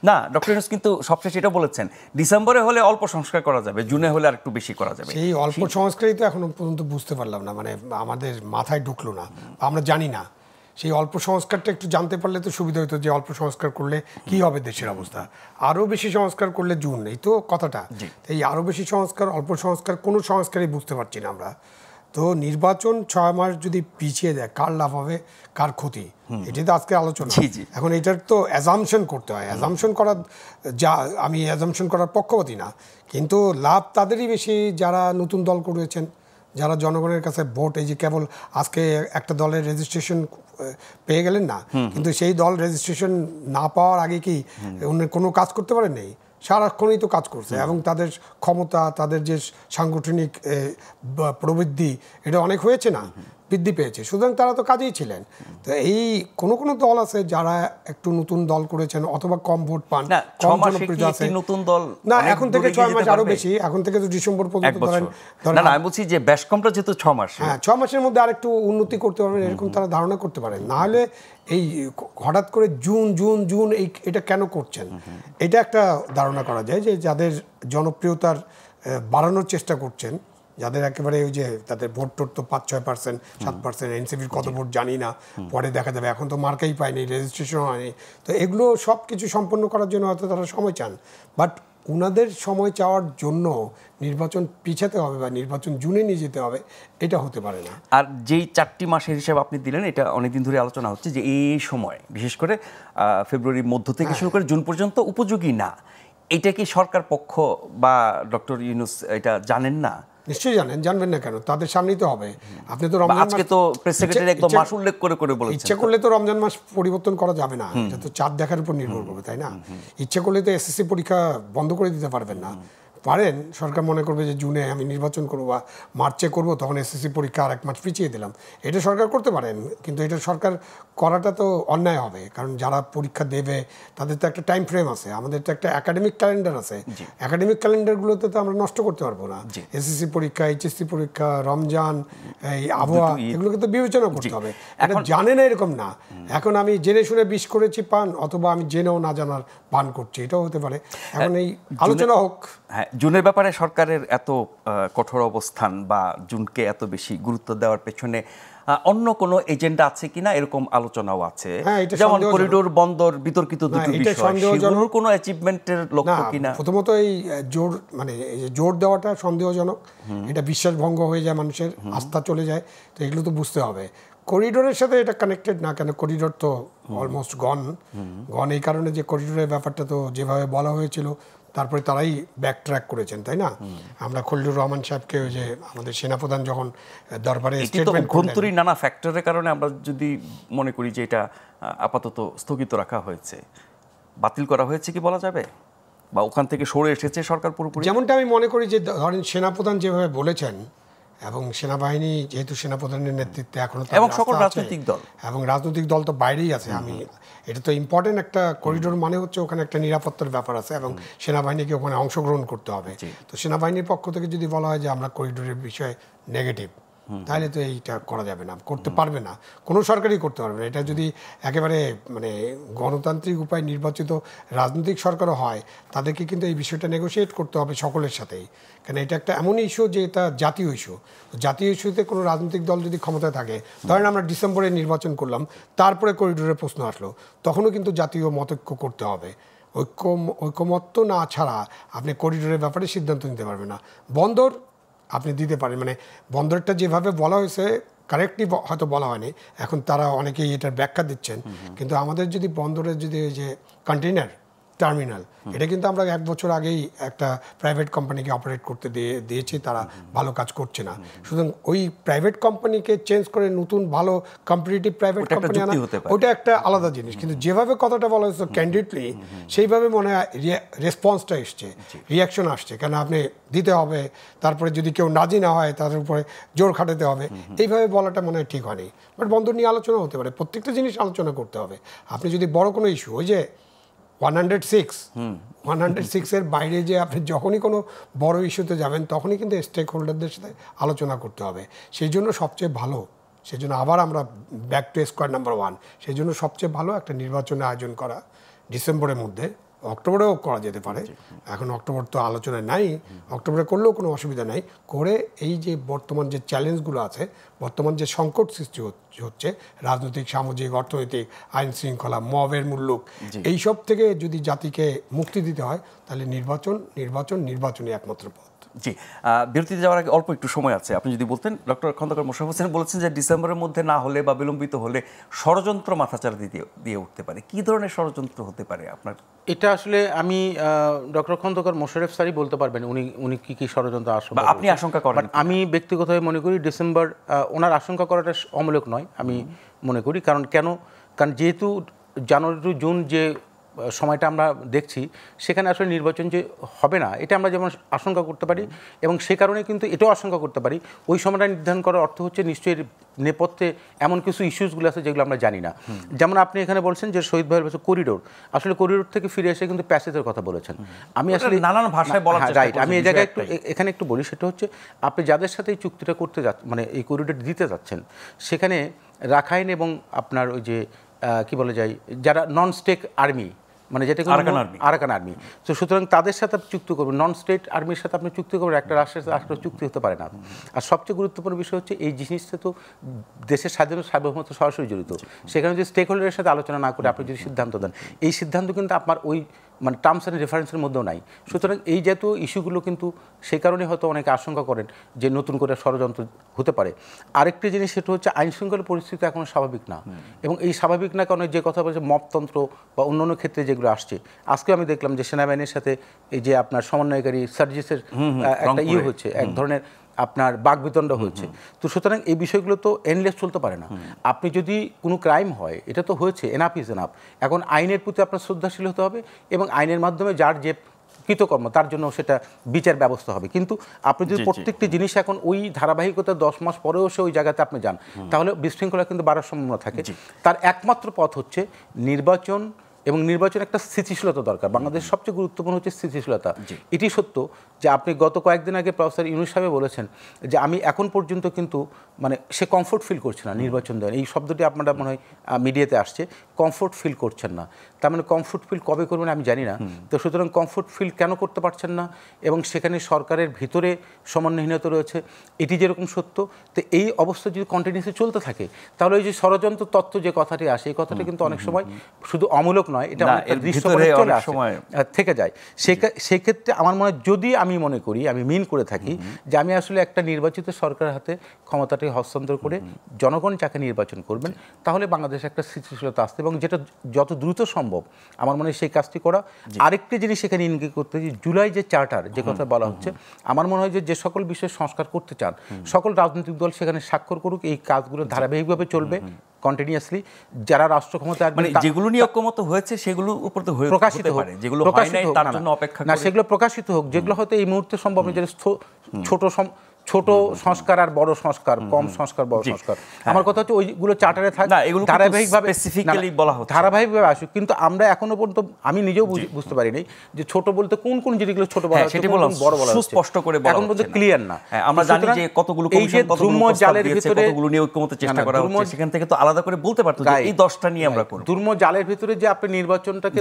না, ডক্টর ইউনূস কিন্তু সবশেষে এটা বলেছেন, ডিসেম্বরে হলে অল্প সংস্কার করা যাবে, জুনে হলে আর একটু বেশি করা যাবে। সেই অল্প সংস্কারই তো এখনো পর্যন্ত বুঝতে পারলাম না, মানে আমাদের মাথায় ঢুকলো না, আমরা জানি না। সেই অল্প সংস্কারটা একটু জানতে পারলে তো সুবিধা হতো, যে অল্প সংস্কার করলে কি হবে দেশের অবস্থা, আরও বেশি সংস্কার করলে জুন, এই তো কথাটা। এই আরও বেশি সংস্কার, অল্প সংস্কার, কোনো সংস্কারই বুঝতে পারছি না আমরা। তো নির্বাচন 6 মাস যদি পিছিয়ে দেয়, কার লাভ হবে, কার ক্ষতি, এটাই তো আজকে আলোচনা। এখন এটার তো অ্যাজামশন করতে হয়, অ্যাজামশন করার আমি অ্যাজামশন করার পক্ষপাতী না, কিন্তু লাভ তাদেরই বেশি যারা নতুন দল করেছেন, যারা জনগণের কাছে ভোট, এই যে কেবল আজকে একটা দলের রেজিস্ট্রেশন পেয়ে গেলেন না, কিন্তু সেই দল রেজিস্ট্রেশন না পাওয়ার আগে কি অন্য কোনো কাজ করতে পারেন নাই, সারাক্ষণই তো কাজ করছে, এবং তাদের ক্ষমতা, তাদের যে সাংগঠনিক প্রবৃদ্ধি, এটা অনেক হয়েছে না, বৃদ্ধি পেয়েছে, সুতরাং তারা তো কাজেই ছিলেন। তো এই কোনো দল আছে যারা একটু নতুন দল করেছেন অথবা কম ভোট পান, কম জনপ্রিয়তা আছে, নতুন দল না, এখন থেকে 6 মাস আরো বেশি, এখন থেকে তো ডিসেম্বর পর্যন্ত ধরেন। না, আমি বলছি যে বেশকমটা যেহেতু 6 মাস, হ্যাঁ, 6 মাসের মধ্যে আরেকটু উন্নতি করতে পারবেন, এরকম তারা ধারণা করতে পারেন। না হলে এই হঠাৎ করে জুন জুন জুন এটা কেন করছেন, এটা একটা ধারণা করা যায় যে যাদের জনপ্রিয়তার বাড়ানোর চেষ্টা করছেন, যাদের একেবারে ওই যে তাদের ভোট টোট তো 5-6%, 7%, এনসিপির কত ভোট জানি না, পরে দেখা যাবে, এখন তো মার্কাই পায়নি, রেজিস্ট্রেশন হয়নি, তো এগুলো সব কিছু সম্পন্ন করার জন্য হয়তো তারা সময় চান, বাট ওনাদের সময় চাওয়ার জন্য নির্বাচন পিছাতে হবে বা নির্বাচন জুনে নিয়ে যেতে হবে, এটা হতে পারে না। আর যেই 4টি মাসের হিসাব আপনি দিলেন, এটা অনেকদিন ধরে আলোচনা হচ্ছে যে এই সময় বিশেষ করে ফেব্রুয়ারির মধ্য থেকে শুরু করে জুন পর্যন্ত উপযোগী না। এটা কি সরকার পক্ষ বা ডক্টর ইউনূস এটা জানেন না? নিশ্চয়ই জানেন, জানবেন না কেন, তাদের সামনেই তো হবে। আপনি তো রমজান আজকে তো প্রেস সেক্রেটারি একদম মাস উল্লেখ করে বলেছেন, ইচ্ছা করলে তো রমজান মাস পরিবর্তন করা যাবে না, এটা তো চাঁদ দেখার উপর নির্ভর করবে, তাই না? ইচ্ছা করলে তো এসএসসি পরীক্ষা বন্ধ করে দিতে পারবেন না, পারেন, সরকার মনে করবে যে জুনে আমি নির্বাচন করবো বা মার্চে করবো, তখন এসএসসি পরীক্ষা আর 1 মাস পিছিয়ে দিলাম, এটা সরকার করতে পারেন, কিন্তু এটা সরকার করাটা তো অন্যায় হবে, কারণ যারা পরীক্ষা দেবে তাদের তো একটা টাইম ফ্রেম আছে, আমাদের তো একটা একাডেমিক ক্যালেন্ডার আছে, একাডেমিক ক্যালেন্ডারগুলোতে তো আমরা নষ্ট করতে পারবো না। এসএসসি পরীক্ষা, এইচএসসি পরীক্ষা, রমজান, এই আবহাওয়া, এগুলোকে তো বিবেচনা করতে হবে। এটা জানে না এরকম না, এখন আমি জেনে শুনে বিষ করেছি পান, অথবা আমি জেনেও না জানার পান করছি, এটাও হতে পারে। এখন এই আলোচনা হোক। হ্যাঁ, জুনের ব্যাপারে সরকারের এত কঠোর অবস্থান বা জুনকে এত বেশি গুরুত্ব দেওয়ার পেছনে অন্য কোনো এজেন্ডা আছে কিনা, এরকম আলোচনাও আছে, যেমন করিডোর, বন্দর, বিতর্কিত দুটো বিষয়, সেগুলোর কোনো অ্যাচিভমেন্টের লক্ষ্য কিনা। প্রথমত এই জোর, মানে জোর দেওয়াটা সন্দেহজনক, এটা বিশ্বাস ভঙ্গ হয়ে যায়, মানুষের আস্থা চলে যায়, তো এগুলো তো বুঝতে হবে। করিডোরের সাথে এটা কানেক্টেড না, কেন করিডোর তো অলমোস্ট গন এই কারণে যে করিডোরের ব্যাপারটা তো যেভাবে বলা হয়েছিল, তারপরে তারাই ব্যাক ট্র্যাক করেছেন, তাই না? আমরা খলিলুর রহমান সাহেবকে, ওই যে আমাদের সেনাপ্রধান যখন দরবারে স্টেটমেন্ট করলেন, নানা ফ্যাক্টরের কারণে আমরা যদি মনে করি যে এটা আপাতত স্থগিত রাখা হয়েছে, বাতিল করা হয়েছে কি বলা যাবে, বা ওখান থেকে সরে এসেছে সরকার পুরোপুরি? যেমনটা আমি মনে করি যে ধরেন সেনাপ্রধান যেভাবে বলেছেন, এবং সেনাবাহিনী যেহেতু সেনাপ্রধানের নেতৃত্বে এখনো, এবং সকল রাজনৈতিক দল, এবং রাজনৈতিক দল তো বাইরেই আছে, আমি এটা তো ইম্পর্টেন্ট একটা করিডোর, মানে হচ্ছে ওখানে একটা নিরাপত্তার ব্যাপার আছে, এবং সেনাবাহিনীকে ওখানে অংশগ্রহণ করতে হবে। তো সেনাবাহিনীর পক্ষ থেকে যদি বলা হয় যে আমরা করিডোরের বিষয়ে নেগেটিভ, তাহলে তো এইটা করা যাবে না, করতে পারবে না, কোনো সরকারই করতে পারবে না। এটা যদি একেবারে মানে গণতান্ত্রিক উপায় নির্বাচিত রাজনৈতিক সরকারও হয়, তাদেরকে কিন্তু এই বিষয়টা নেগোশিয়েট করতে হবে সকলের সাথেই, কারণ এটা একটা এমন ইস্যু যে এটা জাতীয় ইস্যু। জাতীয় ইস্যুতে কোনো রাজনৈতিক দল যদি ক্ষমতায় থাকে, ধরেন আমরা ডিসেম্বরে নির্বাচন করলাম, তারপরে করিডোরের প্রশ্ন আসলো, তখনও কিন্তু জাতীয় মতৈক্য করতে হবে। ঐকমত্য না ছাড়া আপনি করিডোরের ব্যাপারে সিদ্ধান্ত নিতে পারবেন না। বন্দর আপনি দিতে পারেন, মানে বন্দরটা যেভাবে বলা হয়েছে কারেক্টলি হয়তো বলা হয়নি, এখন তারা অনেকেই এটার ব্যাখ্যা দিচ্ছেন, কিন্তু আমাদের যদি বন্দরের যদি ওই যে কন্টেইনার টার্মিনাল, এটা কিন্তু আমরা 1 বছর আগেই একটা প্রাইভেট কোম্পানিকে অপারেট করতে দিয়েছি, তারা ভালো কাজ করছে না। সুতরাং ওই প্রাইভেট কোম্পানিকে চেঞ্জ করে নতুন ভালো কম্পিটিটিভ প্রাইভেট কোম্পানি আনা, ওটা একটা আলাদা জিনিস। কিন্তু যেভাবে কথাটা বলা হয়েছে ক্যান্ডিডেটলি, সেইভাবে মনে হয় রেসপন্সটা এসছে, রিয়াকশন আসছে, কেন আপনি দিতে হবে, তারপরে যদি কেউ রাজি না হয় তাদের উপরে জোর খাটাতে হবে, এইভাবে বলাটা মনে হয় ঠিক হয়নি। বাট বন্দর নিয়ে আলোচনা হতে পারে, প্রত্যেকটা জিনিস আলোচনা করতে হবে। আপনি যদি বড় কোনো ইস্যু, ওই যে 106 এর বাইরে যে আপনি যখনই কোনো বড় ইস্যুতে যাবেন তখনই কিন্তু স্টেক হোল্ডারদের সাথে আলোচনা করতে হবে। সেই জন্য সবচেয়ে ভালো, সেই জন্য আবার আমরা ব্যাক টু স্কোয়ার নাম্বার 1, সেই জন্য সবচেয়ে ভালো একটা নির্বাচনের আয়োজন করা ডিসেম্বরের মধ্যে, অক্টোবরেও করা যেতে পারে। এখন অক্টোবর তো আলোচনায় নাই, অক্টোবরে করলেও কোনো অসুবিধা নাই। করে এই যে বর্তমান যে চ্যালেঞ্জগুলো আছে, বর্তমান যে সংকট সৃষ্টি হচ্ছে রাজনৈতিক, সামাজিক, অর্থনৈতিক, আইন শৃঙ্খলা, মবের মুল্লুক, এইসব থেকে যদি জাতিকে মুক্তি দিতে হয় তাহলে নির্বাচনই একমাত্র পথ। জি, বিরতিতে যাওয়ার আগে অল্প একটু সময় আছে, আপনি যদি বলতেন। ডক্টর খন্দকার মোশাররফ হোসেন বলেছেন যে ডিসেম্বরের মধ্যে না হলে বা বিলম্বিত হলে ষড়যন্ত্র মাথাচাড়া দিয়ে উঠতে পারে। কি ধরনের ষড়যন্ত্র হতে পারে আপনার? এটা আসলে আমি ডক্টর খন্দকার মোশাররফ স্যারই বলতে পারবেন উনি কি ষড়যন্ত্র আশঙ্কা, আপনি আশঙ্কা করেন। আমি ব্যক্তিগতভাবে মনে করি ডিসেম্বর, ওনার আশঙ্কা করাটা অমূলক নয় আমি মনে করি। কারণ যেহেতু জানুয়ারি টু জুন যে সময়টা আমরা দেখছি, সেখানে আসলে নির্বাচন যে হবে না, এটা আমরা যেমন আশঙ্কা করতে পারি, এবং সে কারণে কিন্তু এটাও আশঙ্কা করতে পারি ওই সময়টা নির্ধারণ করার অর্থ হচ্ছে নিশ্চয়ই নেপথ্যে এমন কিছু ইস্যুসগুলো আছে যেগুলো আমরা জানি না। যেমন আপনি এখানে বলছেন যে শহীদ ভাইয়ের কাছে করিডোর, আসলে করিডোর থেকে ফিরে এসে কিন্তু প্যাসেজের কথা বলেছেন। আমি আসলে নানান ভাষায় বলার চেষ্টা রাইট, আমি এই জায়গায় এখানে একটু বলি, সেটা হচ্ছে আপনি যাদের সাথে এই চুক্তিটা করতে মানে এই করিডোর দিতে যাচ্ছেন, সেখানে রাখাইন এবং আপনার ওই যে কি বলে যায়, যারা নন স্টেট আর্মি, মানে যেটা আরাকান আর্মি, তো সুতরাং তাদের সাথে চুক্তি করবেন, নন স্টেট আর্মির সাথে আপনি চুক্তি করবেন, একটা রাষ্ট্রের সাথে রাষ্ট্র চুক্তি হতে পারে না। আর সবচেয়ে গুরুত্বপূর্ণ বিষয় হচ্ছে এই জিনিসটা তো দেশের স্বাধীনতা সার্বভৌমত্ব সরাসরি জড়িত। সেখানে যদি স্টেক হোল্ডারের সাথে আলোচনা না করে আপনি যদি সিদ্ধান্ত দেন, এই সিদ্ধান্ত কিন্তু আপনার ওই মানে টার্মস অ্যান্ড রেফারেন্সের মধ্যেও নাই। সুতরাং এই জাতীয় ইস্যুগুলো কিন্তু সেই কারণে হয়তো অনেকে আশঙ্কা করেন যে নতুন করে ষড়যন্ত্র হতে পারে। আরেকটি জিনিস সেটা হচ্ছে আইন শৃঙ্খলা পরিস্থিতি এখনো স্বাভাবিক না, এবং এই স্বাভাবিক না কারণে যে কথা বলছে মপতন্ত্র বা অন্যান্য ক্ষেত্রে যেগুলো আসছে, আজকে আমি দেখলাম যে সেনাবাহিনীর সাথে এই যে আপনার সমন্বয়কারী সার্জিসের একটা হচ্ছে, এক ধরনের আপনার বাকবিতণ্ড হচ্ছে। তো সুতরাং এই বিষয়গুলো তো এন্ডলেস চলতে পারে না। আপনি যদি কোনো ক্রাইম হয়, এটা তো হয়েছে, এনাফ ইজ এনাফ। এখন আইনের প্রতি আপনার শ্রদ্ধাশীল হতে হবে, এবং আইনের মাধ্যমে যার যে কৃতকর্ম তার জন্য সেটা বিচার ব্যবস্থা হবে। কিন্তু আপনি যদি প্রত্যেকটি জিনিস এখন ওই ধারাবাহিকতা 10 মাস পরেও সে ওই জায়গাতে আপনি যান, তাহলে বিশৃঙ্খলা কিন্তু বাড়ার সম্ভাবনা থাকে। তার একমাত্র পথ হচ্ছে নির্বাচন, এবং নির্বাচন একটা স্থিতিশীলতা দরকার। বাংলাদেশের সবচেয়ে গুরুত্বপূর্ণ হচ্ছে স্থিতিশীলতা। এটি সত্য যে আপনি গত কয়েকদিন আগে প্রফেসর ইউনূস সাহেব বলেছেন যে আমি এখন পর্যন্ত কিন্তু মানে সে কমফোর্ট ফিল করছে না নির্বাচন দেন, এই শব্দটি আপনারা মনে হয় মিডিয়াতে আসছে, কমফোর্ট ফিল করছেন না। তার মানে কমফোর্ট ফিল কবে করবেন আমি জানি না। তো সুতরাং কমফোর্ট ফিল কেন করতে পারছেন না, এবং সেখানে সরকারের ভিতরে সমন্বয়হীনতা রয়েছে, এটি যেরকম সত্য। তো এই অবস্থা যদি কন্টিনিউসলি চলতে থাকে, তাহলে ওই যে ষড়যন্ত্র তত্ত্ব যে কথাটি আসে, এই কথাটি কিন্তু অনেক সময় শুধু অমূলক নয়, এটা থেকে যায়। সেক্ষেত্রে আমার মনে হয়, যদি আমি মনে করি, আমি মিন করে থাকি যে আমি আসলে একটা নির্বাচিত সরকারের হাতে ক্ষমতাটি হস্তান্তর করে জনগণ যাকে নির্বাচন করবেন, তাহলে বাংলাদেশে একটা স্থিতিশীলতা আসতে, এবং যেটা যত দ্রুত সম্ভব আমার মনে হয় সেই কাজটি করা। আরেকটি জিনিস সেখানে ইঙ্গিত করতে, জুলাই যে চার্টার যে কথা বলা হচ্ছে, আমার মনে হয় যে সকল বিষয়ে সংস্কার করতে চান সকল রাজনৈতিক দল সেখানে স্বাক্ষর করুক, এই কাজগুলো ধারাবাহিকভাবে চলবে কন্টিনিউয়াসলি। যারা রাষ্ট্র ক্ষমতা মানে যেগুলো নিয়ে ঐক্যমত হয়েছে সেগুলো উপরে প্রকাশিত হোক, যেগুলো হয় নাই তার জন্য অপেক্ষা না, সেগুলো প্রকাশিত হোক। যেগুলো হয়তো এই মুহূর্তে সম্ভব নয়, যে ছোট সংস্কার আর বড় সংস্কার, কম সংস্কার বড় সংস্কার, আমার কথা হচ্ছে ওইগুলো চার্টারে থাক, ধারাবাহিকভাবে স্পেসিফিক্যালি বলা হচ্ছে, ধারাবাহিকভাবে আসুক। কিন্তু আমরা এখনো পর্যন্ত আমি নিজেও বুঝতে পারিনি যে ছোট বলতে কোন জিনিসগুলো ছোট বলা হচ্ছে, বড় বলা হচ্ছে, সুস্পষ্ট করে বলা এখন পর্যন্ত ক্লিয়ার না। আমরা জানি যে কতগুলো কমিশন, কতগুলো জালের ভিতরে, কতগুলো নিয়ে ঐক্যমতের চেষ্টা করা হচ্ছে, সেখান থেকে তো আলাদা করে বলতে পারতো যে এই 10টা নিয়ে আমরা করব। দুর্ম জালের ভিতরে যে আপনি নির্বাচনটাকে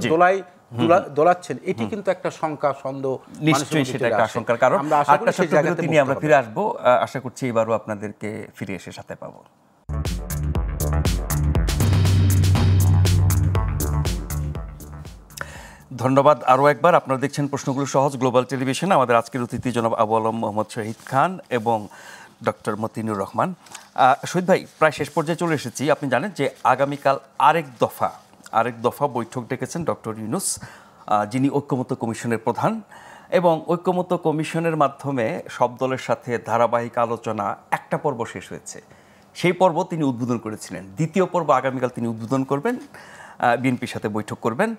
দোলাচ্ছেন, এটি কিন্তু একটা শঙ্কা, সন্দেহ, নিশ্চয়ই সেটা একটা আশঙ্কার কারণ। একটা বিরতি নিয়ে আমরা ফিরে আসবো, আশা করছি এবারও আপনাদেরকে ফিরে এসে সাথে পাবো। ধন্যবাদ আরও একবার। আপনারা দেখছেন প্রশ্নগুলো সহজ গ্লোবাল টেলিভিশন। আমাদের আজকের অতিথি জনাব আবু আলম মোহাম্মদ শহীদ খান এবং ডক্টর মতিনুর রহমান। শহীদ ভাই, প্রায় শেষ পর্যায়ে চলে এসেছি। আপনি জানেন যে আগামীকাল আরেক দফা বৈঠক ডেকেছেন ডক্টর ইউনূস। যিনি ঐক্যমত্য কমিশনের প্রধান, এবং ঐক্যমত্য কমিশনের মাধ্যমে সব দলের সাথে ধারাবাহিক আলোচনা একটা পর্ব শেষ হয়েছে। সেই পর্ব তিনি উদ্বোধন করেছিলেন। দ্বিতীয় পর্ব আগামীকাল তিনি উদ্বোধন করবেন, বিএনপির সাথে বৈঠক করবেন।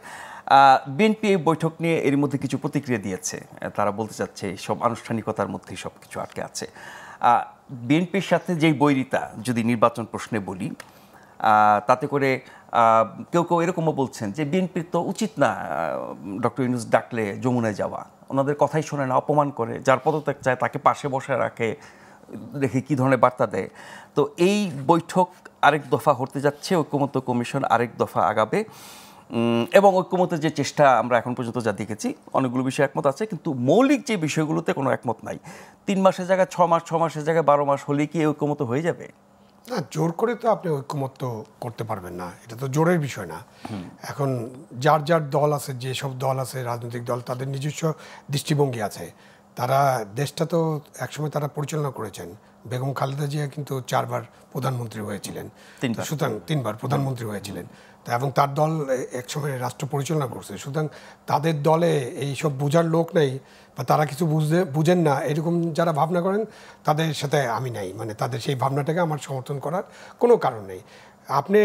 বিএনপি এই বৈঠক নিয়ে এর মধ্যে কিছু প্রতিক্রিয়া দিয়েছে। তারা বলতে চাচ্ছে সব আনুষ্ঠানিকতার মধ্যেই সব কিছু আটকে আছে। বিএনপির সাথে যেই বৈরিতা যদি নির্বাচন প্রশ্নে বলি, তাতে করে কেউ কেউ এরকমও বলছেন যে বিএনপির তো উচিত না ডক্টর ইউনূস ডাকলে যমুনায় যাওয়া, ওনাদের কথাই শোনে না, অপমান করে, যার পদত্যাগ চায় তাকে পাশে বসে রেখে কী ধরনের বার্তা দেয়। তো এই বৈঠক আরেক দফা হতে যাচ্ছে, ঐক্যমত্য কমিশন আরেক দফা আগাবে, এবং ঐক্যমতের যে চেষ্টা আমরা এখন পর্যন্ত যা দেখেছি অনেকগুলো বিষয় একমত আছে, কিন্তু মৌলিক যে বিষয়গুলোতে কোনো একমত নাই। 3 মাসের জায়গায় 6 মাস, 6 মাসের জায়গায় 12 মাস হলে কি ঐক্যমত হয়ে যাবে? না, জোর করে তো আপনি ঐক্যমত্য করতে পারবেন না, এটা তো জোরের বিষয় না। এখন যার যার দল আছে, যেসব দল আছে রাজনৈতিক দল, তাদের নিজস্ব দৃষ্টিভঙ্গি আছে। তারা দেশটা তো একসময় তারা পরিচালনা করেছেন। বেগম খালেদা জিয়া কিন্তু 4 বার প্রধানমন্ত্রী হয়েছিলেন, সুতরাং 3 বার প্রধানমন্ত্রী হয়েছিলেন, এবং তার দল একসময় রাষ্ট্র পরিচালনা করছে। সুতরাং তাদের দলে এইসব বোঝার লোক নেই, বা তারা কিছু বুঝেন না, এরকম যারা ভাবনা করেন তাদের সাথে আমি নাই, মানে তাদের সেই ভাবনাটাকে আমার সমর্থন করার কোনো কারণ নেই। আপনি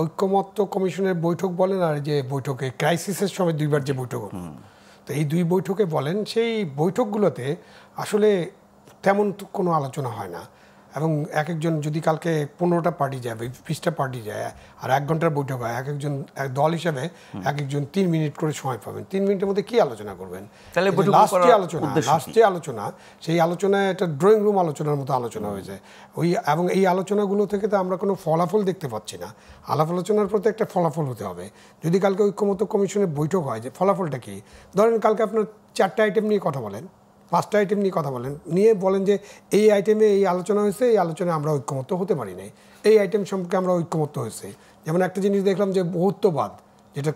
ঐক্যমত্য কমিশনের বৈঠক বলেন, আর যে বৈঠকে ক্রাইসিসের সময় 2 বার যে বৈঠক, তো এই 2 বৈঠকে বলেন, সেই বৈঠকগুলোতে আসলে তেমন কোনো আলোচনা হয় না। এবং এক একজন যদি কালকে 15টা পার্টি যায়, 20টা পার্টি যায়, আর 1 ঘন্টার বৈঠক হয়, এক দল হিসাবে এক একজন 3 মিনিট করে সময় পাবেন। 3 মিনিটের মধ্যে কি আলোচনা করবেন? লাস্টে আলোচনা, সেই আলোচনায় একটা ড্রয়িং রুম আলোচনার মতো আলোচনা হয়েছে এবং এই আলোচনাগুলো থেকে তো আমরা কোনো ফলাফল দেখতে পাচ্ছি না। আলাপ আলোচনার প্রতি একটা ফলাফল হতে হবে। যদি কালকে ঐক্যমত্য কমিশনের বৈঠক হয়, যে ফলাফলটা কি? ধরেন কালকে আপনার 4টা আইটেম নিয়ে কথা বলেন, 5টা আইটেম নিয়ে কথা বলেন যে এই আইটেমে এই আলোচনা হয়েছে, এই আলোচনায় আমরা ঐক্যমত্য হতে পারি নাই, এই আইটেম সম্পর্কে আমরা ঐক্যমত্য হয়েছে। যেমন একটা জিনিস দেখলাম যে বহুত্ববাদ, যেটা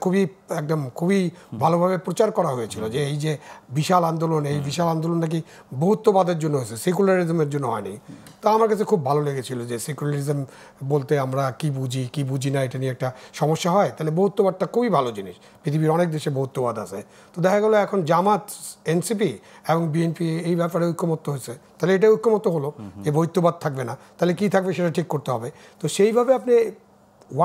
খুবই ভালোভাবে প্রচার করা হয়েছিল, যে এই যে বিশাল আন্দোলন, এই বিশাল আন্দোলন নাকি বহুত্ববাদের জন্য হয়েছে, সেকুলারিজমের জন্য হয়নি। তো আমার কাছে খুব ভালো লেগেছিল যে সেকুলারিজম বলতে আমরা কি বুঝি না, এটা নিয়ে একটা সমস্যা হয়। তাহলে বহুত্ববাদটা খুবই ভালো জিনিস, পৃথিবীর অনেক দেশে বহুত্ববাদ আছে। তো দেখা গেলো এখন জামাত, এনসিপি এবং বিএনপি এই ব্যাপারে ঐক্যমত্য হয়েছে, তাহলে এটা ঐক্যমত্য হলো যে বহুত্ববাদ থাকবে না, তাহলে কি থাকবে সেটা ঠিক করতে হবে। তো সেইভাবে আপনি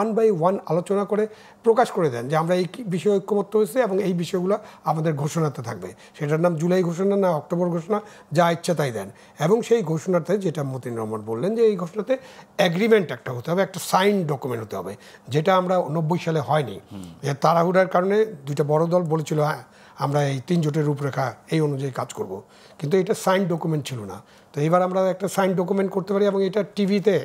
1 বাই 1 আলোচনা করে প্রকাশ করে দেন যে আমরা এই বিষয়ে ঐক্যমত্য হয়েছে এবং এই বিষয়গুলো আমাদের ঘোষণাতে থাকবে। সেটার নাম জুলাই ঘোষণা না অক্টোবর ঘোষণা, যা ইচ্ছা তাই দেন। এবং সেই ঘোষণাতে, যেটা মতিন রহমান বললেন, যে এই ঘোষণাতে এগ্রিমেন্ট একটা হতে হবে, একটা সাইন ডকুমেন্ট হতে হবে, যেটা আমরা 90 সালে হয়নি। এর তাড়াহুড়ার কারণে 2টা বড় দল বলেছিল হ্যাঁ আমরা এই 3 জোটের রূপরেখা এই অনুযায়ী কাজ করব, কিন্তু এটা সাইন ডকুমেন্ট ছিল না। তো এবার আমরা একটা সাইন ডকুমেন্ট করতে পারি এবং এটা টিভিতে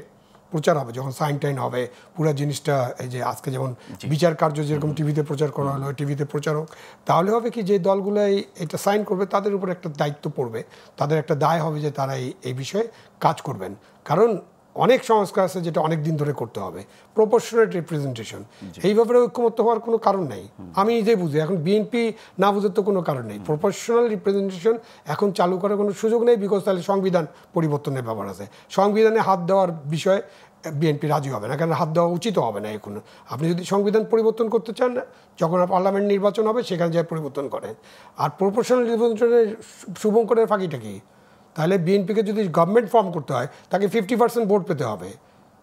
প্রচার হবে, যখন সাইন টাইন হবে পুরো জিনিসটা। এই যে আজকে যেমন বিচার কার্য যেরকম টিভিতে প্রচার করা হলো, টিভিতে প্রচার হোক, তাহলে হবে কি যে দলগুলো এটা সাইন করবে তাদের উপর একটা দায়িত্ব পড়বে, তাদের একটা দায় হবে যে তারা এই বিষয়ে কাজ করবেন। কারণ অনেক সংস্কার আছে যেটা অনেক দিন ধরে করতে হবে। প্রপোর্শনাল রিপ্রেজেন্টেশন, এই ব্যাপারে ঐক্যমত্য হওয়ার কোনো কারণ নেই, আমি নিজেই বুঝি। এখন বিএনপি না বুঝার তো কোনো কারণ নেই। প্রপোর্শনাল রিপ্রেজেন্টেশন এখন চালু করার কোনো সুযোগ নেই, বিকজ তাহলে সংবিধান পরিবর্তনের ব্যাপার আছে। সংবিধানে হাত দেওয়ার বিষয়ে বিএনপি রাজি হবে না, কারণ হাত দেওয়া উচিত হবে না এখন। আপনি যদি সংবিধান পরিবর্তন করতে চান, যখন পার্লামেন্ট নির্বাচন হবে সেখানে যায় পরিবর্তন করেন। আর প্রপোর্শনাল রিপ্রেজেন্টেশনের শুভঙ্করের ফাঁকিটা কি? তাহলে বিএনপিকে যদি গভর্নমেন্ট ফর্ম করতে হয়, তাকে 50% ভোট পেতে হবে।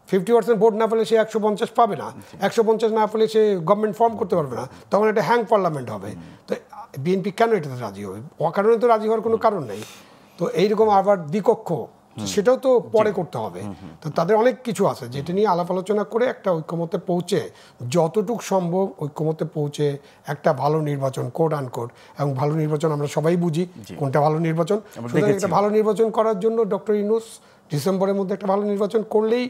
50% ভোট না পেলে সে 150 পাবে না, 150 না পেলে সে গভর্নমেন্ট ফর্ম করতে পারবে না, তখন এটা হ্যাং পার্লামেন্ট হবে। তো বিএনপি কেন এটাতে রাজি হবে? অকারণে তো রাজি হওয়ার কোনো কারণ নেই। তো এইরকম আবার দ্বিকক্ষ, সেটাও তো পরে করতে হবে। তো তাদের অনেক কিছু আছে যেটা নিয়ে আলাপ আলোচনা করে একটা ঐক্যমতে পৌঁছে, যতটুকু সম্ভব ঐক্যমতে পৌঁছে একটা ভালো নির্বাচন, কোড আনকোড, এবং ভালো নির্বাচন আমরা সবাই বুঝি কোনটা ভালো নির্বাচন। একটা ভালো নির্বাচন করার জন্য ডক্টর ইউনূস ডিসেম্বরের মধ্যে একটা ভালো নির্বাচন করলেই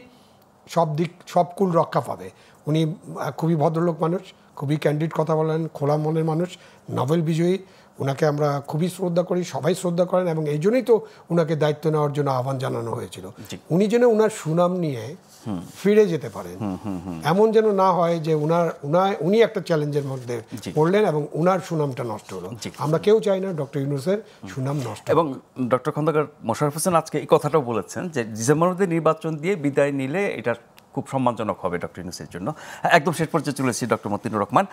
সব কুল রক্ষা পাবে। উনি খুবই ভদ্রলোক মানুষ, খুবই ক্যান্ডিড কথা বলেন, খোলা মনের মানুষ, নোবেল বিজয়ী। ওনাকে আমরা খুবই শ্রদ্ধা করি, সবাই শ্রদ্ধা করেন, এবং এই জন্যই তো ওনাকে দায়িত্ব নেওয়ার জন্য আহ্বান জানানো হয়েছিল। উনি যেন ওনার সুনাম নিয়ে ফিরে যেতে পারেন, এমন যেন না হয় যে উনি একটা চ্যালেঞ্জের মধ্যে পড়লেন এবং ওনার সুনামটা নষ্ট হলো। আমরা কেউ চাই না ডক্টর ইউনূসের সুনাম নষ্ট। এবং ডক্টর খন্দকার মোশাররফ হোসেন আজকে এই কথাটাও বলেছেন যে ডিসেম্বরের মধ্যে নির্বাচন দিয়ে বিদায় নিলে এটা খুব সম্মানজনক হবে ডক্টর ইউনূসের জন্য। একদম শেষ পর্যায়ে চলেছি ডক্টর মতিনুর রহমান।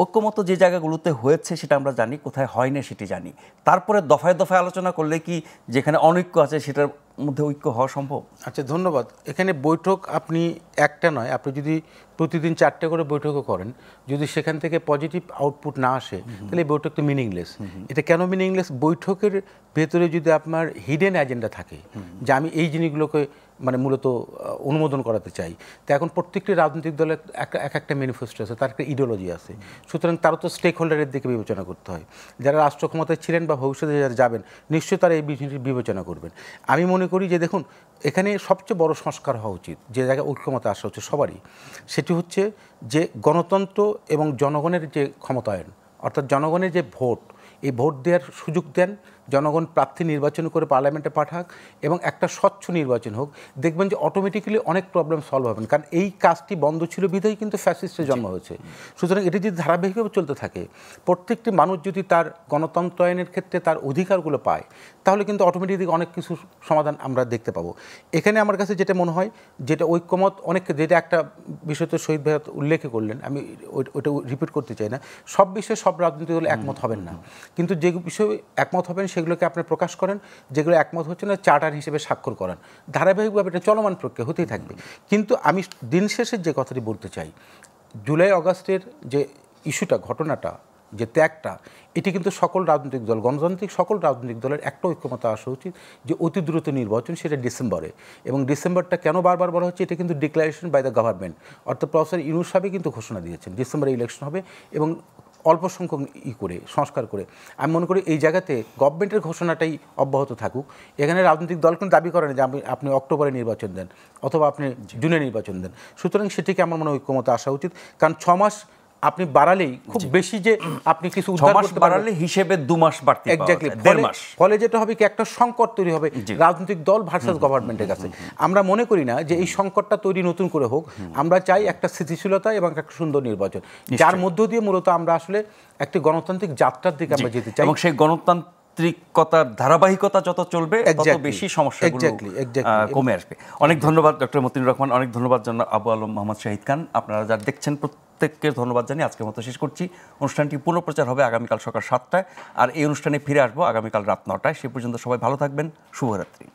ঐক্যমত যে জায়গাগুলোতে হয়েছে সেটা আমরা জানি, কোথায় হয়নি সেটি জানি, তারপরে দফায় দফায় আলোচনা করলে কি যেখানে অনৈক্য আছে সেটার মধ্যে ঐক্য হওয়া সম্ভব? আচ্ছা, ধন্যবাদ। এখানে বৈঠক আপনি একটা নয়, আপনি যদি প্রতিদিন 4টে করে বৈঠকও করেন, যদি সেখান থেকে পজিটিভ আউটপুট না আসে তাহলে এই বৈঠক তো মিনিংলেস। এটা কেন মিনিংলেস? বৈঠকের ভেতরে যদি আপনার হিডেন এজেন্ডা থাকে যে আমি এই জিনিসগুলোকে মানে মূলত অনুমোদন করাতে চাই, তো এখন প্রত্যেকটি রাজনৈতিক দলের একটা ম্যানিফেস্টো আছে, তার একটা ইডিওলজি আছে, সুতরাং তারও তো স্টেক হোল্ডারের দিকে বিবেচনা করতে হয়। যারা রাষ্ট্র ক্ষমতায় ছিলেন বা ভবিষ্যতে যারা যাবেন নিশ্চয়ই তারা এই বিষয়টি বিবেচনা করবেন। আমি মনে করি যে দেখুন, এখানে সবচেয়ে বড় সংস্কার হওয়া উচিত, যে জায়গায় ঐক্যমতে আসা হচ্ছে সবারই, সেটি হচ্ছে যে গণতন্ত্র এবং জনগণের যে ক্ষমতায়ন, অর্থাৎ জনগণের যে ভোট, এই ভোট দেওয়ার সুযোগ দেন, জনগণ প্রার্থী নির্বাচন করে পার্লামেন্টে পাঠাক এবং একটা স্বচ্ছ নির্বাচন হোক। দেখবেন যে অটোমেটিক্যালি অনেক প্রবলেম সলভ হবেন, কারণ এই কাজটি বন্ধ ছিল বিধায় কিন্তু ফ্যাসিস্টের জন্ম হয়েছে। সুতরাং এটি যদি ধারাবাহিকভাবে চলতে থাকে, প্রত্যেকটি মানুষ যদি তার গণতন্ত্রায়নের ক্ষেত্রে তার অধিকারগুলো পায়, তাহলে কিন্তু অটোমেটিক অনেক কিছু সমাধান আমরা দেখতে পাবো। এখানে আমার কাছে যেটা মনে হয়, যেটা ঐক্যমত অনেক, যেটা একটা বিষয় তো শহীদ ভাই উল্লেখ করলেন, আমি ওইটা রিপিট করতে চাই না, সব বিষয়ে সব রাজনৈতিক দল একমত হবেন না, কিন্তু যে বিষয়ে একমত হবেন সেগুলোকে আপনি প্রকাশ করেন, যেগুলো একমত হচ্ছে না চার্টার হিসেবে স্বাক্ষর করেন। ধারাবাহিকভাবে এটা চলমান প্রক্রিয়া হতেই থাকবে। কিন্তু আমি দিন শেষের যে কথাটি বলতে চাই, জুলাই আগস্টের যে ইস্যুটা, ঘটনাটা, যে ত্যাগটা, এটি কিন্তু সকল রাজনৈতিক দল, গণতান্ত্রিক সকল রাজনৈতিক দলের একটা ঐক্যমত আসা উচিত যে অতি দ্রুত নির্বাচন, সেটা ডিসেম্বরে। এবং ডিসেম্বরটা কেন বারবার বলা হচ্ছে, এটা কিন্তু ডিক্লারেশন বাই দ্য গভর্নমেন্ট, অর্থাৎ প্রফেসর ইউনূস সাহেব কিন্তু ঘোষণা দিয়েছেন ডিসেম্বরে ইলেকশন হবে এবং অল্প সংখ্যক করে সংস্কার করে। আমি মনে করি এই জায়গাতে গভর্নমেন্টের ঘোষণাটাই অব্যাহত থাকুক। এখানে রাজনৈতিক দল কিন্তু দাবি করেন যে আপনি অক্টোবরে নির্বাচন দেন অথবা আপনি জুনে নির্বাচন দেন। সুতরাং সেটিকে আমার মনে হয় ঐক্যমত আসা উচিত, কারণ 6 মাস আপনি বাড়ালেই খুব বেশি যে আপনি কিছু উদ্ধার করতে বাড়ালে হিসেবে 2 মাস বাড়তি পাওয়া যায়, এক্স্যাক্টলি। 1.5 মাস। ফলে যেটা হবে কি, একটা সংকট তৈরি হবে রাজনৈতিক দল ভার্সাস গভর্নমেন্টের কাছে। আমরা মনে করি না যে এই সংকটটা তৈরি নতুন করে হোক, আমরা চাই একটা স্থিতিশীলতা এবং একটা সুন্দর নির্বাচন, যার মধ্য দিয়ে মূলত আমরা আসলে একটি গণতান্ত্রিক যাত্রার দিকে আমরা যেতে চাই। এবং সেই গণতান্ত্রিকতার ধারাবাহিকতা যত চলবে তত বেশি সমস্যাগুলো কমে আসবে। অনেক ধন্যবাদ ডক্টর মতিনুর রহমান, অনেক ধন্যবাদ জানাই আবু আলম মোহাম্মদ শাহিদ খান। আপনারা যারা দেখছেন প্রত্যেককে ধন্যবাদ জানিয়ে আজকের মতো শেষ করছি। অনুষ্ঠানটি পুনঃপ্রচার হবে আগামীকাল সকাল 7টায়, আর এই অনুষ্ঠানে ফিরে আসবো আগামীকাল রাত 9টায়। সে পর্যন্ত সবাই ভালো থাকবেন। শুভরাত্রি।